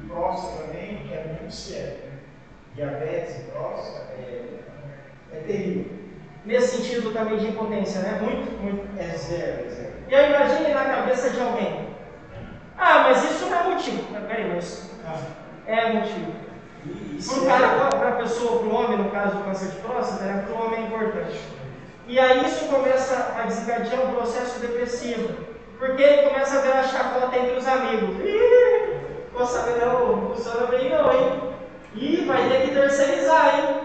próstata também, que é muito sério. Diabetes e próstata é terrível. Nesse sentido também de impotência, né? Muito. É zero. E aí imagine na cabeça de alguém. Ah, mas isso não é motivo. Peraí, mas é motivo. Para a pessoa, para o homem, no caso do câncer de próstata, para o homem é importante. E aí isso começa a desencadear um processo depressivo. Porque ele começa a ver a chacota entre os amigos. Ficou sabendo, não funciona bem não, hein? E vai ter que terceirizar, hein?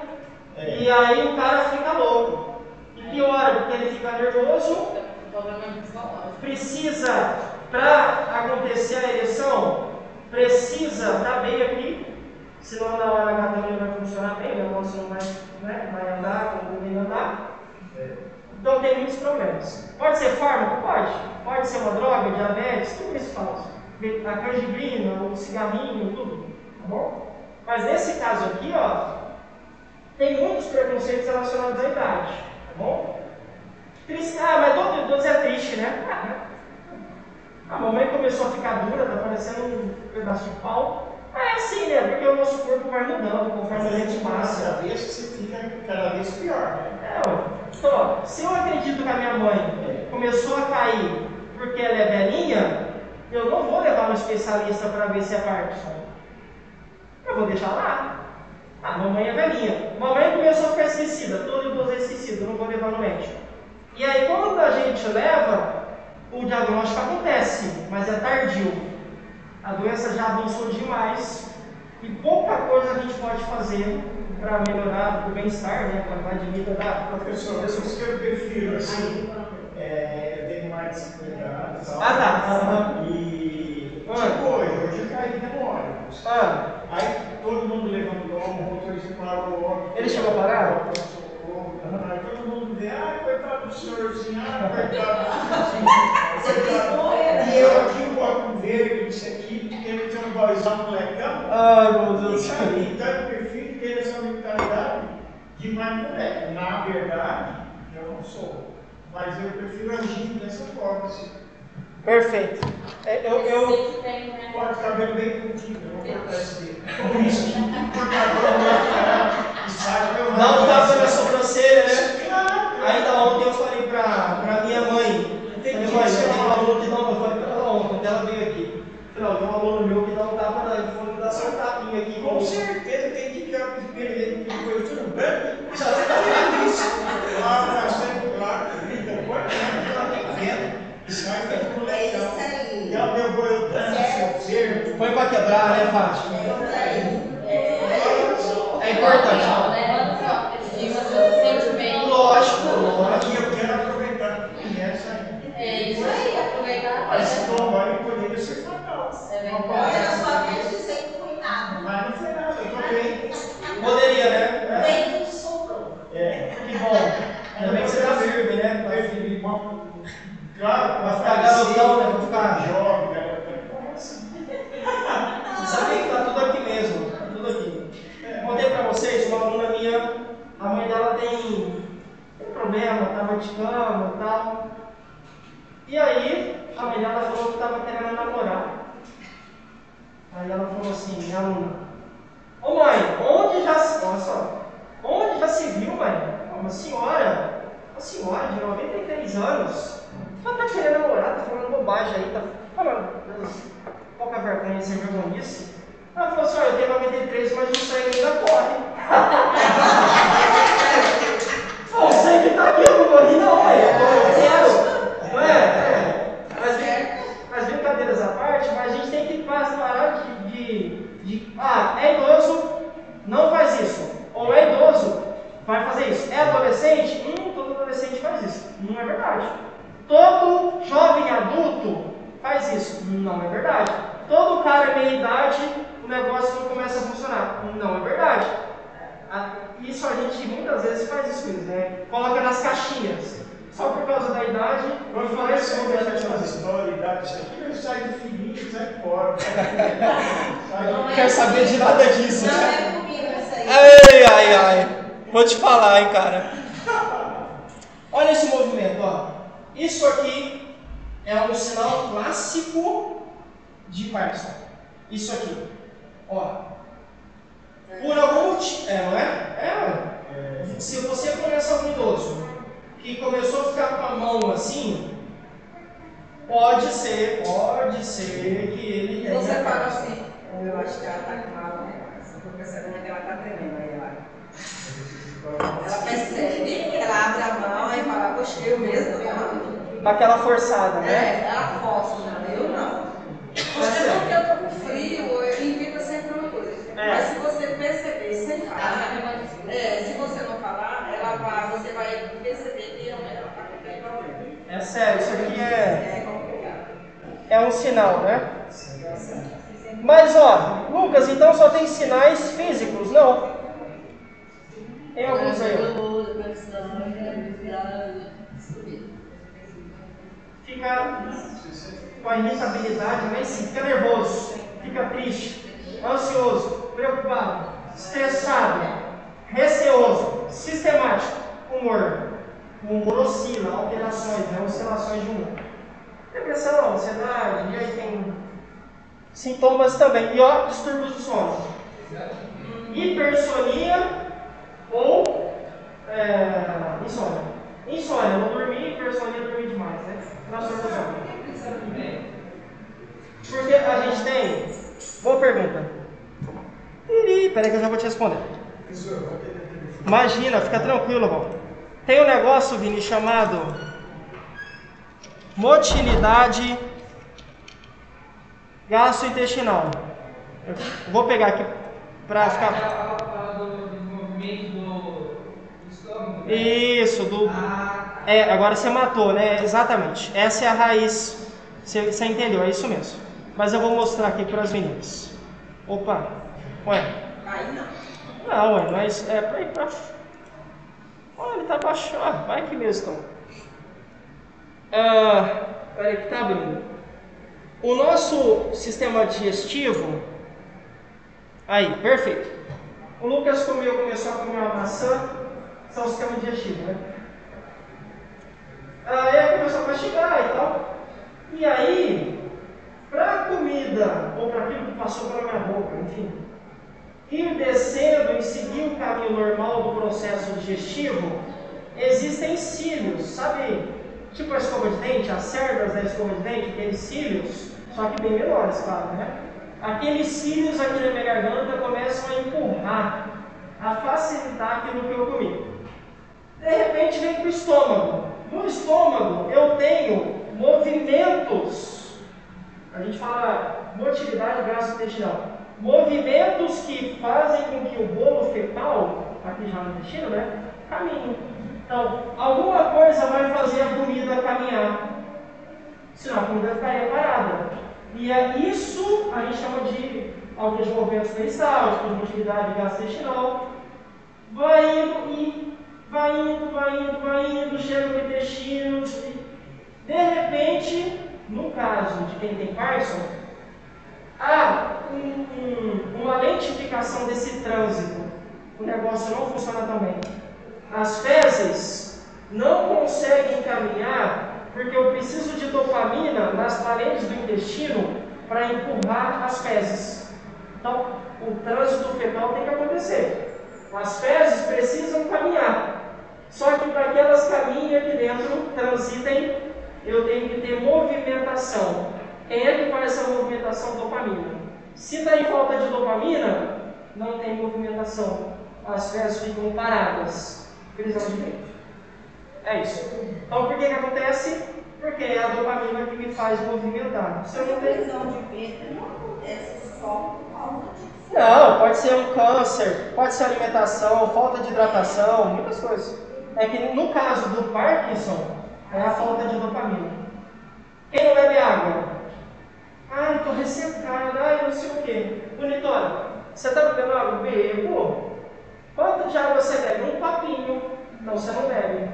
E aí o cara fica louco. E piora, porque ele fica nervoso. Precisa, para acontecer a ereção, precisa estar bem aqui. Senão na hora H também não vai funcionar bem, o negócio não vai, né? Vai andar como devia andar. Então tem muitos problemas. Pode ser fármaco? Pode. Pode ser uma droga, diabetes, tudo isso faz. A canjibrina, o cigarrinho, tudo. Tá bom? Mas nesse caso aqui, ó, tem muitos preconceitos relacionados à idade. Tá bom? Triste, mas todo idoso é triste, né? A mamãe começou a ficar dura, tá parecendo um pedaço de pau. É assim, né? Porque o nosso corpo vai mudando conforme a gente passa. Cada vez que você fica cada vez pior, né? Então, ó, se eu acredito que a minha mãe começou a cair porque ela é velhinha, eu não vou levar um especialista para ver se é Parkinson. Eu vou deixar lá. A mamãe é velhinha. Mamãe começou a ficar esquecida, todo idoso é esquecido, eu não vou levar no médico. E aí, quando a gente leva, o diagnóstico acontece, mas é tardio. A doença já avançou demais e pouca coisa a gente pode fazer para melhorar o bem-estar, né, a qualidade de vida da Professor, por isso que eu prefiro assim, eu tenho mais de 50 anos. E hoje eu caí no ônibus. Aí todo mundo levantou, o motorista parou o ônibus. Ele chegou a parar? Aí todo mundo vê, coitado do senhorzinho, coitado do senhorzinho. E eu aqui, o óculos verde, isso aqui, querendo ter um boizão molecão. Ai, meu Deus do céu. Então eu prefiro ter essa mentalidade de mais moleque. Na verdade, eu não sou. Mas eu prefiro agir dessa forma. Assim. Perfeito. Eu corto o cabelo bem curtinho, eu vou cortar esse dele. Por isso que o cortador vai ficar. Não tapa na sobrancelha, né? Ainda ontem eu falei pra minha mãe. Tem um aluno que não, eu falei pra ela ontem, quando ela veio aqui. Falei, ó, tem um aluno meu que dá um tapa na ele dá só um tapinha aqui. Com certeza tem que tirar o espelho dele, que foi tudo branco. Já está vendo isso. Lá, sempre lá, depois ela tem vendo. Sai que molecão. Ela meu boi dança, certo. Foi pra quebrar, né, Fátima? É importante. Lógico. E eu quero aproveitar que conhece aí. É isso aí, aproveitar. Mas não vai poder ser fatal. Olha só, quer dizer que foi nada. Mas não foi nada, eu tô bem. Poderia, né? Bem que sobrou. Que bom. Ainda bem que você tá firme, né? Firme, bom. Claro, vai ficar garotão, né? Vai ficar jovem, garotão. Você sabe que tá tudo aqui mesmo. Tá tudo aqui. Contei pra vocês, uma aluna minha, a mãe dela tem problema, tava de cama e tal. E aí, a mãe dela falou que tava querendo namorar. Aí ela falou assim, minha aluna, ô mãe, onde já se viu, mãe? Uma senhora de 93 anos, ela tá querendo namorar, tá falando bobagem aí, tá falando. pouca vergonha, sem vergonhice. Ela falou assim, olha, eu tenho 93, mas o sangue ainda corre. O sangue tá aqui, eu não morri não, eu quero. Não é? Mas brincadeiras à parte, mas a gente tem que parar é idoso, não faz isso. Ou é idoso, vai fazer isso. É adolescente? Todo adolescente faz isso. Não é verdade. Todo jovem adulto faz isso. Não é verdade. Todo cara meia idade, o negócio não começa a funcionar. Não é verdade. Isso a gente muitas vezes faz isso, né? Coloca nas caixinhas. Só por causa da idade, quando fala isso, eu vejo umas histórias, idade, isso aqui, ele sai do filhinho e sai fora. Não quero saber de nada disso. Não é comigo essa Ai, aí. ai, ai. Vou te falar, hein, cara. Olha esse movimento, ó. Isso aqui é um sinal clássico de Parkinson. Isso aqui, ó. Por algum motivo, não é? Se você conhece algum idoso que começou a ficar com a mão assim, pode ser que ele tenha. Você fala assim, eu acho que ela está com mal, né? Você foi percebendo que ela está tremendo aí, ela percebe, ela abre a mão e fala, poxa, eu mesmo não. Dá aquela forçada, né? Ela força, eu não. Porque eu tô com frio, eu invento sempre uma coisa. Mas se você perceber sem falar, se você não falar, você vai perceber que ela está com aquele problema. É sério, isso aqui É complicado. é um sinal, né? Mas ó, Lucas, então só tem sinais físicos? Não. Tem alguns aí. Fica com a irritabilidade, mas sim, fica nervoso, fica triste, ansioso, preocupado, estressado, receoso, sistemático, humor. O humor oscila, alterações, oscilações de humor. Depressão, ansiedade, e aí tem sintomas também. E ó, distúrbios do sono. Hipersonia ou insônia. Insônia, não dormir, hipersonia, dormir demais, né? Transtorno do sono. Porque a gente tem... Boa pergunta. Peraí que eu já vou te responder. Imagina, fica tranquilo, Val. Tem um negócio, Vini, chamado motilidade gastrointestinal. Eu vou pegar aqui para ficar... do movimento do estômago. Isso, agora você matou, né? Exatamente. Essa é a raiz. Você entendeu, é isso mesmo. Mas eu vou mostrar aqui para as meninas. Opa, Aí não. Não, mas é para ir para... Olha, ele tá baixo. Vai aqui mesmo, então. Peraí que tá abrindo. O nosso sistema digestivo... Aí, perfeito. O Lucas começou a comer uma maçã. Isso é o sistema digestivo, né? Aí começou a mastigar e tal. E aí, para a comida, ou para aquilo que passou pela minha boca, enfim, ir descendo e seguir o caminho normal do processo digestivo, existem cílios, sabe? Tipo a escova de dente, as cerdas da escova de dente, aqueles cílios, só que bem menores, claro, né? Aqueles cílios aqui na minha garganta começam a empurrar, a facilitar aquilo que eu comi. De repente vem para o estômago. No estômago eu tenho movimentos, a gente fala motilidade gastrointestinal, movimentos que fazem com que o bolo fecal, aqui já no intestino, né, caminhe. Então, alguma coisa vai fazer a comida caminhar, senão a comida ficaria parada. E isso a gente chama de alguns movimentos peristálticos, de motilidade gastrointestinal. Vai indo, chega no intestino. De repente, no caso de quem tem Parkinson, há uma lentificação desse trânsito. O negócio não funciona tão bem. As fezes não conseguem caminhar porque eu preciso de dopamina nas paredes do intestino para empurrar as fezes. Então, o trânsito fecal tem que acontecer. As fezes precisam caminhar. Só que para que elas caminhem aqui dentro, transitem, eu tenho que ter movimentação. Quem é que faz essa movimentação? Dopamina. Se está em falta de dopamina, não tem movimentação. As fezes ficam paradas. Prisão de ventre. É isso. Então, por que acontece? Porque é a dopamina que me faz movimentar. Se eu não tenho... prisão de ventre não acontece só por causa disso. Não, pode ser um câncer, pode ser alimentação, falta de hidratação, muitas coisas. É que no caso do Parkinson, é a falta de dopamina. Quem não bebe água? Ai, estou ressecado, ai, não sei o quê. Bonitona, você está bebendo água? Bebo. Quanto de água você bebe? Um copinho. Então você não bebe.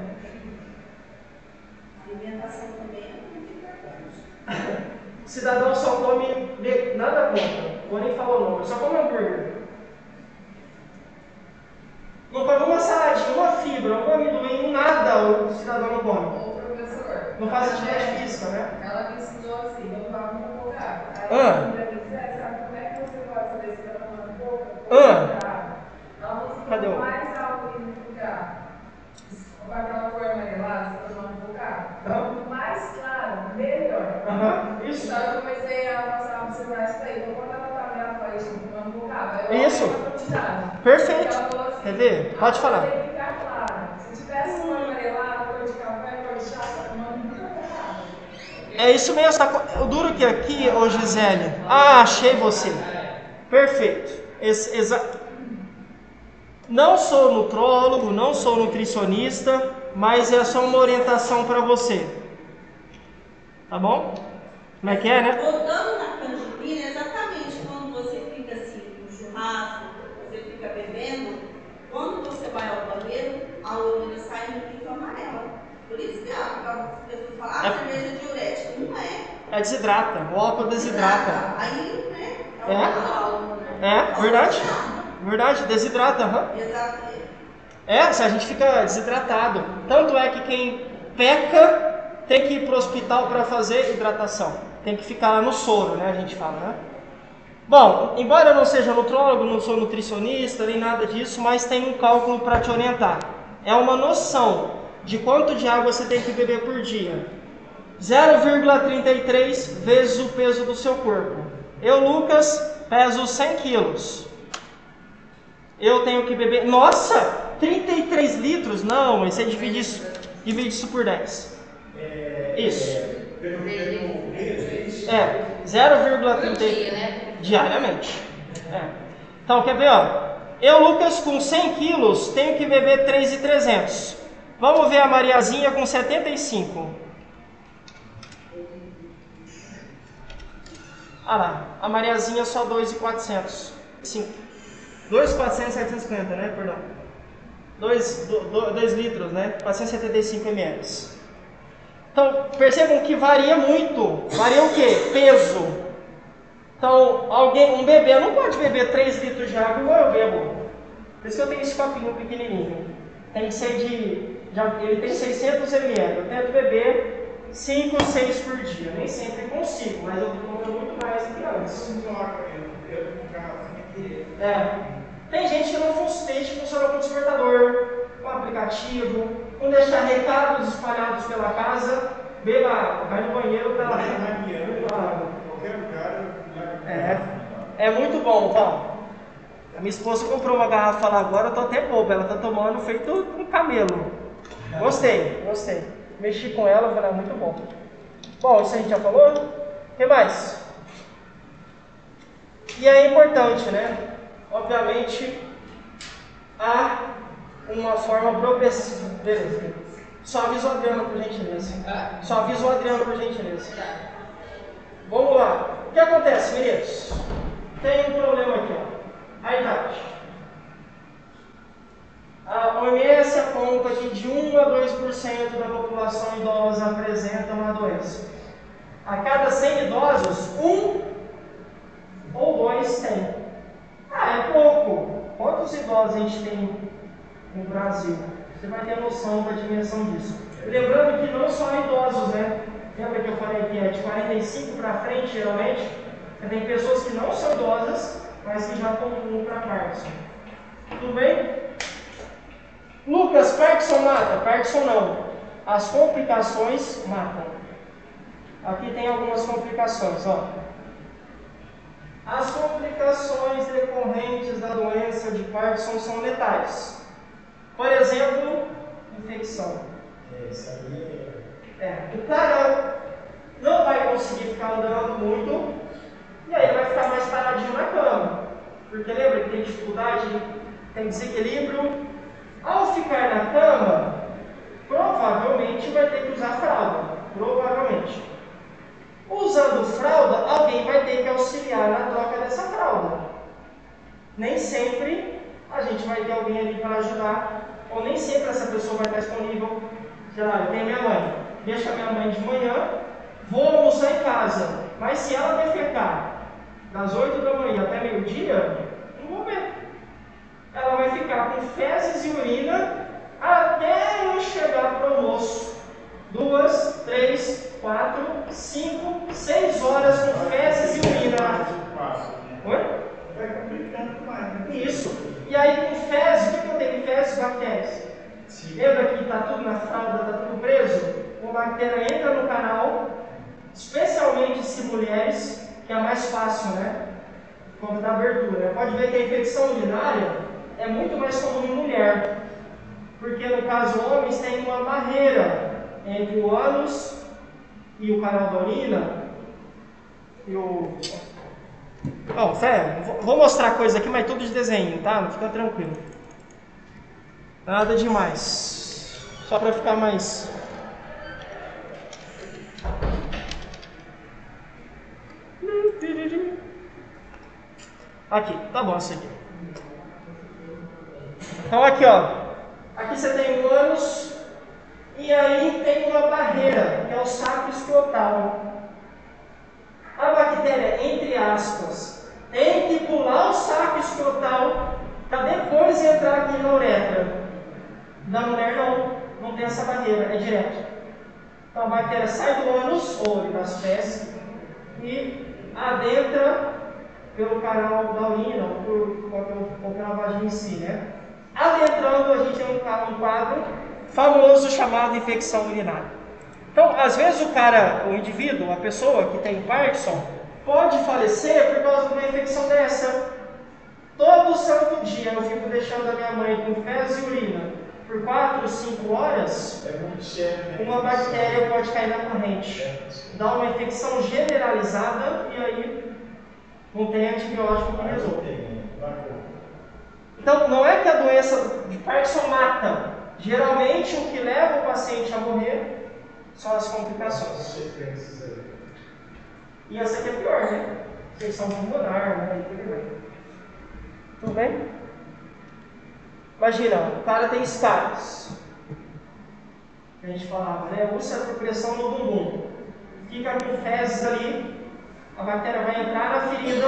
A alimentação também é muito importante. Cidadão só come, nada contra, vou nem falar o nome, só come hambúrguer. Não come uma saladinha, uma fibra, um amendoim, nada o cidadão não come. Ô, professor. Não faz atividade física, né? Ela me ensinou assim, eu tava muito empolgada. Aí Ah. ela me disse, sabe como é que você pode saber se está tomando pouco? Ah. Ela falou assim, Cadê o? mais alto que lugar. Com aquela cor amarelada, você está tomando pouco. Quanto mais claro, melhor. Isso. Então eu comecei a passar a observar isso daí. Então quando ela estava na frente, tomando pouco, Isso. a quantidade. Perfeito. Ela falou assim, Quer ver? Pode falar. tem que ficar claro. Se tivesse cor amarelada, cor de café, cor de chá, você está tomando muito errado. É isso mesmo. O duro que aqui, ô Gisele. Ah, achei você. Perfeito. Não sou nutrólogo, não sou nutricionista, mas é só uma orientação para você. Tá bom? Como é que é, né? Voltando na canjipina, exatamente quando você fica assim, no churrasco, você fica bebendo, quando você vai ao banheiro, a urina sai no líquido amarelo. Por isso que as pessoas falam, cerveja diurética. Não é. É desidrata, o álcool desidrata. Aí, né? É, verdade. Verdade, desidrata. Exato. Se a gente fica desidratado. Tanto é que quem peca tem que ir para o hospital para fazer hidratação. Tem que ficar lá no soro, né? A gente fala, né? Bom, embora eu não seja nutrólogo, não sou nutricionista, nem nada disso, mas tem um cálculo para te orientar. É uma noção de quanto de água você tem que beber por dia. 0,33 vezes o peso do seu corpo. Eu, Lucas, peso 100 quilos. Eu tenho que beber... Nossa! 33 litros? Não, mas você divide isso por 10. Isso. 0,30 diariamente. Então, quer ver, ó? Eu, Lucas, com 100 quilos, tenho que beber 3.300. Vamos ver a Mariazinha com 75. Ah lá, a Mariazinha só 2.400. 2.400, 750, né? Perdão. 2 litros, né? 475 ml. Então, percebam que varia muito. Varia o quê? Peso. Então, um bebê não pode beber 3 litros de água igual eu bebo. Por isso que eu tenho esse copinho pequenininho. Tem que ser ele tem 600 ml. Eu tento beber 5, 6 por dia. Nem sempre consigo, mas eu tomo muito mais do que antes. Tem gente que não funciona com despertador, com aplicativo, com deixar recados espalhados pela casa, beba água, vai no banheiro, tá lá. É muito bom, Val. A minha esposa comprou uma garrafa lá agora, eu tô até bobo, ela tá tomando feito um camelo. Gostei. Mexi com ela, falei, muito bom. Bom, isso a gente já falou? O que mais? E é importante, né? Obviamente, há uma forma progressiva. Beleza. Só avisa o Adriano, por gentileza. Vamos lá. O que acontece, meninos? Tem um problema aqui, ó. A idade. A OMS aponta que de 1 a 2% da população idosa apresenta uma doença. A cada 100 idosos, 1 ou 2 tem. É pouco. Quantos idosos a gente tem no Brasil? Você vai ter noção da dimensão disso. Lembrando que não só idosos, né? Lembra que eu falei que é de 45 para frente, geralmente? Tem pessoas que não são idosas, mas que já estão indo para Parkinson. Tudo bem? Lucas, Parkinson mata? Parkinson não. As complicações matam. Aqui tem algumas complicações, ó. As complicações decorrentes da doença de Parkinson são letais. Por exemplo, infecção. O cara não vai conseguir ficar andando muito, e aí ele vai ficar mais paradinho na cama. Porque lembra que tem dificuldade, tem desequilíbrio. Ao ficar na cama, provavelmente vai ter que usar fralda. Provavelmente. Usando fralda, alguém vai ter que auxiliar na troca dessa fralda. Nem sempre a gente vai ter alguém ali para ajudar, ou nem sempre essa pessoa vai estar disponível. Sei lá, eu tenho minha mãe, deixo a minha mãe de manhã, vou almoçar em casa, mas se ela defecar das 8 da manhã até meio-dia, não vou ver. Ela vai ficar com fezes e urina até eu chegar para o almoço. 2, 3, 4, 5, 6 horas com fezes e urina. Oi? Vai complicando mais. Isso. E aí com fezes, o que eu tenho? Fezes e bactérias. Lembra que está tudo na fralda, está tudo preso? Uma bactéria entra no canal, especialmente se mulheres, que é mais fácil, né? Quando dá abertura. Pode ver que a infecção urinária é muito mais comum em mulher. Porque no caso homens tem uma barreira entre o ânus e o canal da urina e o... Bom, sério, vou mostrar coisa aqui, mas tudo de desenho, tá? Não fica tranquilo. Nada demais. Só para ficar mais... Aqui, tá bom isso aqui. Então aqui, ó. Aqui você tem o ânus e aí tem uma barreira, que é o saco escrotal. A bactéria, entre aspas, tem que pular o saco escrotal para depois entrar aqui na uretra. Da mulher não tem essa barreira, é direto. Então a bactéria sai do ânus, ou das fezes, e adentra pelo canal da urina, ou pela vagina em si, né? Adentrando, a gente tem um quadro famoso chamado infecção urinária. Então, às vezes o indivíduo, a pessoa que tem Parkinson, pode falecer por causa de uma infecção dessa. Todo santo dia eu fico deixando a minha mãe com fezes e urina por 4, 5 horas, uma bactéria pode cair na corrente, dá uma infecção generalizada e aí não tem antibiótico que resolve. Então, não é que a doença de Parkinson mata. Geralmente, o que leva o paciente a morrer são as complicações. E essa aqui é pior, né? Infecção pulmonar, né? Tudo bem? Imagina, o cara tem escaras. A gente falava, né? Úlcera por pressão no bumbum. Fica com fezes ali, a bactéria vai entrar na ferida.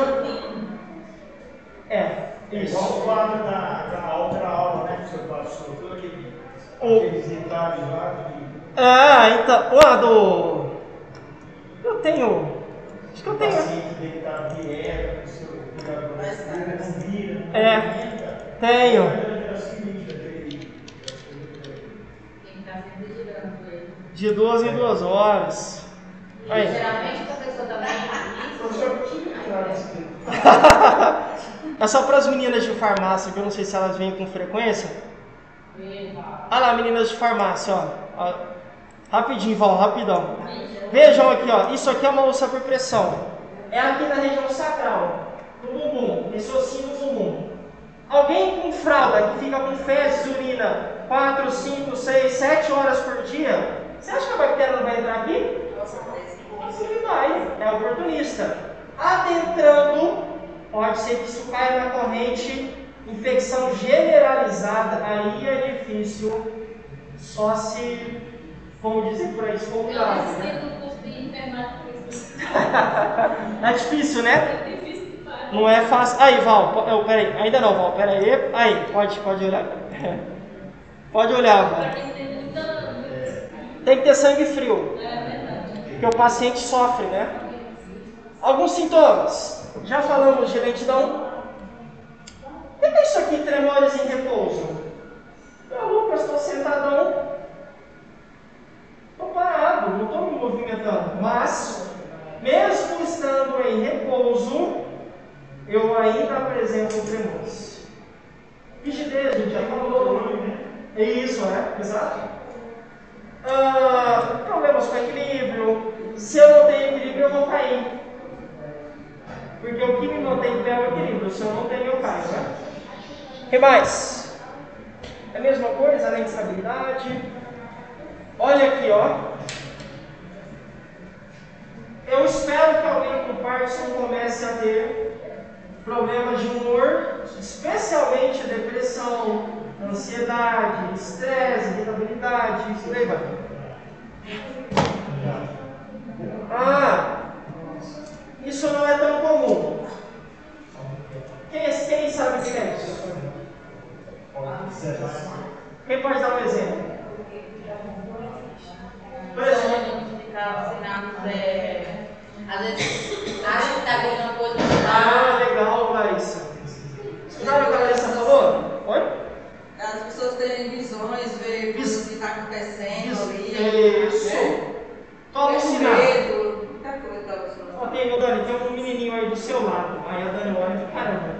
Isso. Igual o quadro da outra aula, né? Que o senhor passou, tudo aqueles detalhes lá. Então, eu tenho. Acho que eu tenho. Paciente deitado direto, o seu cuidador não vira, não tenho. De 2 em 2 horas. Aí. Geralmente a pessoa também É só para as meninas de farmácia, que eu não sei se elas vêm com frequência. Olha lá, meninas de farmácia, ó. Rapidinho, Val, rapidão. Vejam aqui, ó. Isso aqui é uma úlcera por pressão. É aqui na região sacral, no bumbum, esse ossinho do bumbum. Alguém com fralda que fica com fezes, urina 4, 5, 6, 7 horas por dia, você acha que a bactéria não vai entrar aqui? Sim, vai. É oportunista. Adentrando, pode ser que isso caia na corrente, infecção generalizada, aí é difícil, só se, como dizem por aí, se for grave. É difícil, né? Não é fácil. Aí, Val, peraí, ainda não, Val, peraí. Aí, pode olhar. Pode olhar, Val. Tem que ter sangue frio, porque o paciente sofre, né? Alguns sintomas. Já falamos de lentidão. O que é isso aqui, tremores em repouso? Lucas, estou sentadão. Estou parado, não estou me movimentando. Mas exemplo, tremores. Rigidez, a gente já falou. É isso, exato. Problemas com equilíbrio. Se eu não tenho equilíbrio, eu vou cair. Porque o que me mantém em pé é o equilíbrio. Se eu não tenho, eu caio, né? O que mais? É a mesma coisa, além de estabilidade. Olha aqui, ó. Eu espero que alguém com Parkinson comece a ter problemas de humor, especialmente depressão, ansiedade, estresse, irritabilidade, isso daí vai. Isso não é tão comum. Quem sabe o que é isso? Quem pode dar um exemplo? Por exemplo, às vezes acha que está vendo uma coisa. Legal, Larissa. Escutaram o que a Larissa falou? Oi? As pessoas têm visões, ver coisas que está acontecendo ali. Isso. Estou alucinado. Muita coisa está alucinando. Tem, Dani, tem um menininho aí do seu lado. Aí a Dani olha e fala, caramba.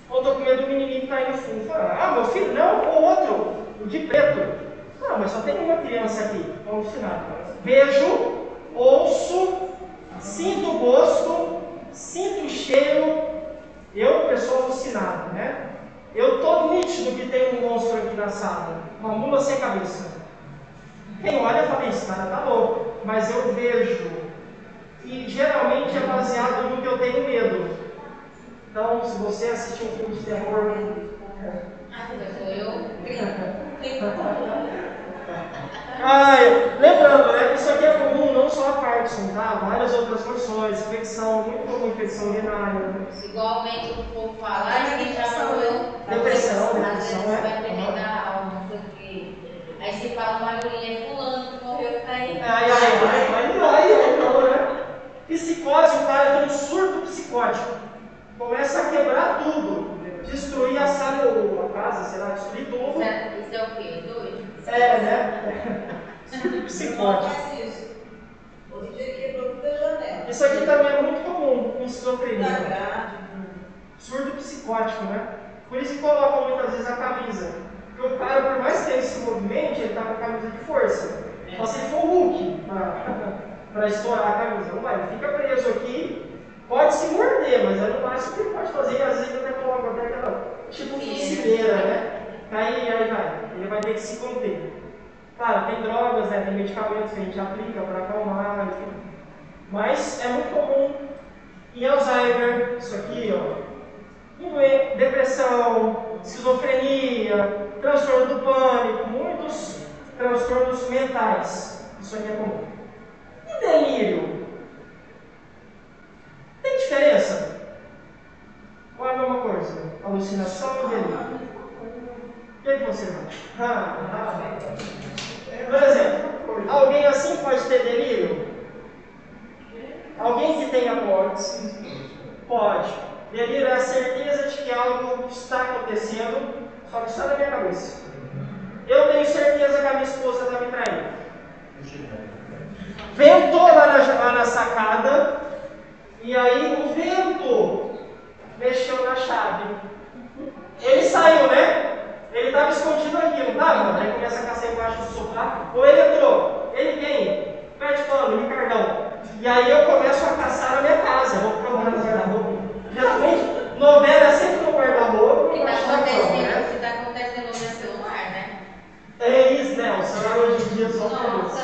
Ou estou com medo do menininho que está aí no fundo. Fala, meu filho, não, o outro, o de preto. Não, mas só tem uma criança aqui. Estou alucinado. Vejo, ouço, sinto o gosto, sinto o cheiro. Eu, pessoa alucinada, né? Eu estou nítido que tem um monstro aqui na sala. Uma mula sem cabeça. Quem olha fala, esse cara tá louco. Mas eu vejo. E geralmente é baseado no que eu tenho medo. Então, se você assistir um filme de terror... Lembrando, né? Isso aqui é comum não só a Parkinson, tá? Várias outras funções, infecção, muito comum infecção urinária. Igualmente o povo fala, que já morreu. Depressão, às vezes vai perder da alma, não sei o quê. Aí se fala uma maioria é fulano que morreu que tá aí. Não, né? Psicose, o cara tem um surto psicótico. Começa a quebrar tudo. Destruir a sala ou a casa, sei lá, destruir tudo. Isso é o quê? Doido? Né? Psicótico. Outro dia quebrou toda a janela. Isso aqui também é muito comum com esquizofrenia. Surto psicótico, né? Por isso que colocam muitas vezes a camisa. Porque o cara, por mais que ele se movimente, ele tá com a camisa de força. Só se ele for o Hulk para estourar a camisa. Não vai, ele fica preso aqui. Pode se morder, mas é no máximo que ele pode fazer. E às vezes ele até coloca até aquela tipo focinheira, né? Aí vai. Ele vai ter que se conter. Claro, tem drogas, né? Tem medicamentos que a gente aplica para acalmar, enfim. Mas é muito comum em Alzheimer, isso aqui, ó. Depressão, esquizofrenia, transtorno do pânico, muitos transtornos mentais. Isso aqui é comum. E delírio? Tem diferença? Ou é a mesma coisa? Alucinação e delírio? O que você acha? Por exemplo, alguém assim pode ter delírio? Alguém que tenha Parkinson? Pode. Delírio é a certeza de que algo está acontecendo, só que está na minha cabeça. Eu tenho certeza que a minha esposa está me traindo. Ventou lá na sacada, e aí o vento mexeu na chave. Ele saiu, né? Ele estava escondido aqui, não estava? Aí começa a caçar embaixo do sofá. Ou ele entrou. Ele quem? Pé de pano, Ricardão. E aí eu começo a caçar na minha casa. Vou procurar no guarda-roupa. Geralmente, novela é sempre no guarda-roupa. O que está acontecendo no meu celular, né? É isso, né? O celular hoje em dia só tem isso.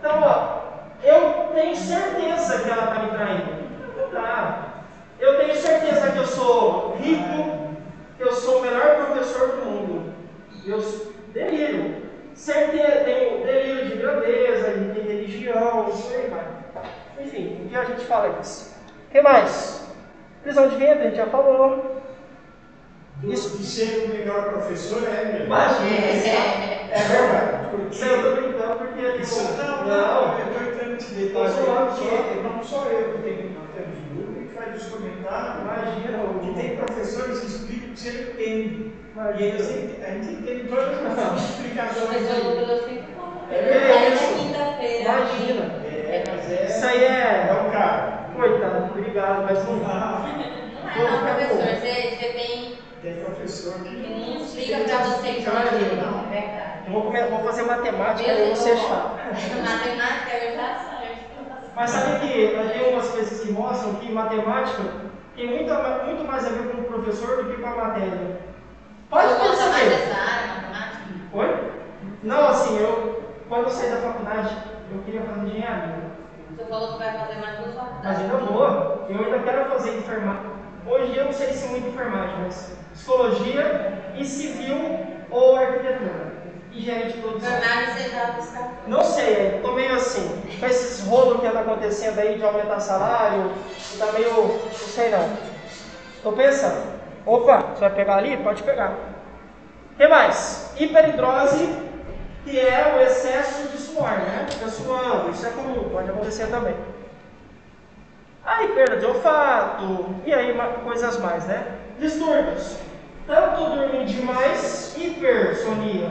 Então, eu tenho certeza que ela está me traindo. Não dá. Eu tenho certeza que eu sou rico, que eu sou o melhor professor do mundo. Eu delírio. Certeza, tenho delírio de grandeza, de religião, isso aí vai. Enfim, o que a gente fala é isso. O que mais? Prisão de ventre, a gente já falou. Isso de ser o melhor professor é mesmo. Imagina, é verdade. Porque eu estou brincando porque eu estou entrando nesse detalhe. Não só eu que tenho temos grupo que faz os comentários. Imagina, que tem professores que explicam que você entende. E a gente entende todas as explicações. Imagina. Isso aí é o cara. Coitado, obrigado, mas não dá. Tem professor que não explica pra você que não é verdade. Eu vou fazer matemática e eu vou ser chato. Matemática eu já sei. Mas sabe que tem umas coisas que mostram que matemática tem muito mais a ver com o professor do que com a matéria. Pode Você gosta mais perceber. dessa área, matemática? Oi? Não, assim, quando eu saí da faculdade, eu queria fazer engenharia. Você falou que vai fazer mais 2 Mas faculdades. ainda vou. Eu ainda quero fazer enfermagem. Hoje eu não sei se muito enfermagem, mas psicologia e civil ou arquitetura. Engenharia de produção. Enfermagem você já busca. Não sei, tô meio assim, com esses rolos que anda acontecendo aí de aumentar salário, tá meio, não sei não. Tô pensando. Opa, você vai pegar ali? Pode pegar. O que mais? Hiperidrose, que é o excesso de suor, né? Fica suando, isso é comum, pode acontecer também. Aí perda de olfato, e aí coisas mais, né? Distúrbios. Tanto dormir demais, hipersonia,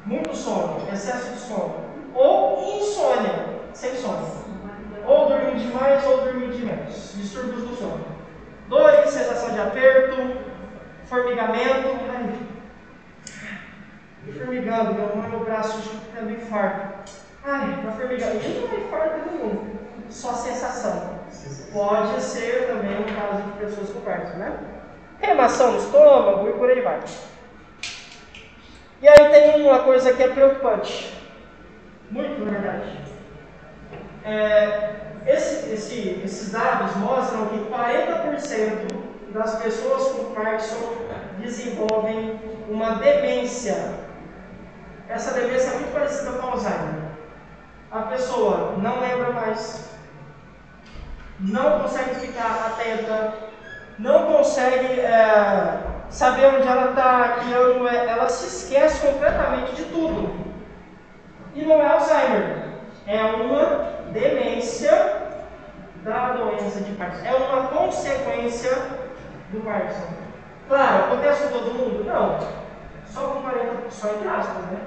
muito sono, excesso de sono, ou insônia, sem sono. Ou dormir demais ou dormir de menos. Distúrbios do sono. Dores, sensação de aperto, formigamento. Ai, formigando, meu braço é meio infarto. Ai, tá formigando. E não é infarto nenhum, só sensação. Pode ser também um caso de pessoas com Parkinson, né? Queimação no estômago e por aí vai. E aí tem uma coisa que é preocupante. Muito, na verdade. Esses dados mostram que 40% das pessoas com Parkinson desenvolvem uma demência. Essa demência é muito parecida com Alzheimer. A pessoa não lembra mais, não consegue ficar atenta, não consegue saber onde ela está, que ano é, ela se esquece completamente de tudo. E não é Alzheimer, é uma demência da doença de Parkinson, é uma consequência do Parkinson. Claro, acontece com todo mundo? Não, só com 40%, só entre aspas, né?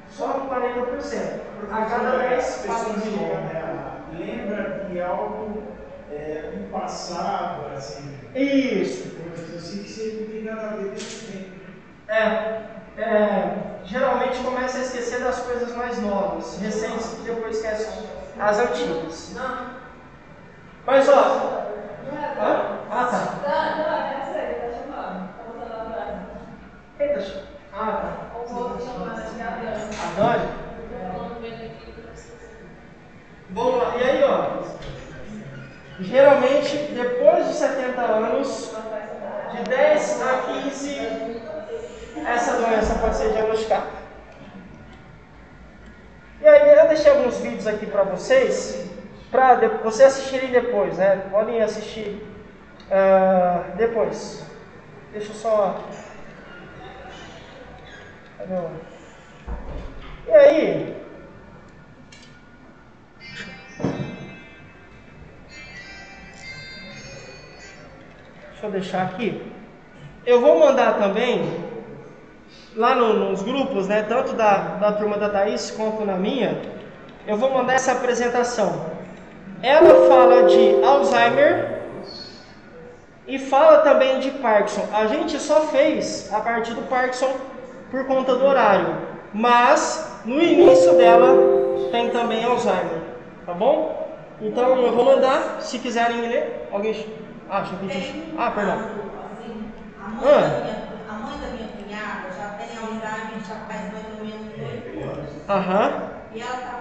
Só com 40%. A cada 10 pessoas lembra de algo do passado, assim. Isso. Coisas assim que você não tem nada a ver desse tempo. Geralmente começa a esquecer das coisas mais novas, recentes, e depois esquece as antigas. Mas ó. Tá. Não, essa aí, tá chamando. Tá botando atrás. Quem tá chamando? Tá. O outro chamando, acho que é a Dani. A Dani? Vamos lá, e aí ó. Geralmente, depois de 70 anos, de 10 a 15, essa doença pode ser diagnosticada. E aí eu deixei alguns vídeos aqui para vocês, para vocês assistirem depois, né? Podem assistir depois. Deixa eu só... E aí... Deixa eu deixar aqui. Eu vou mandar também, lá nos grupos, né, tanto da turma da Thaís quanto na minha, eu vou mandar essa apresentação. Ela fala de Alzheimer e fala também de Parkinson. A gente só fez a parte do Parkinson por conta do horário, mas no início dela tem também Alzheimer, tá bom? Então eu vou mandar, se quiserem ler, alguém... acho que perdão. A mãe da minha cunhada já tem Alzheimer já faz mais ou menos 8 anos. Aham. E ela está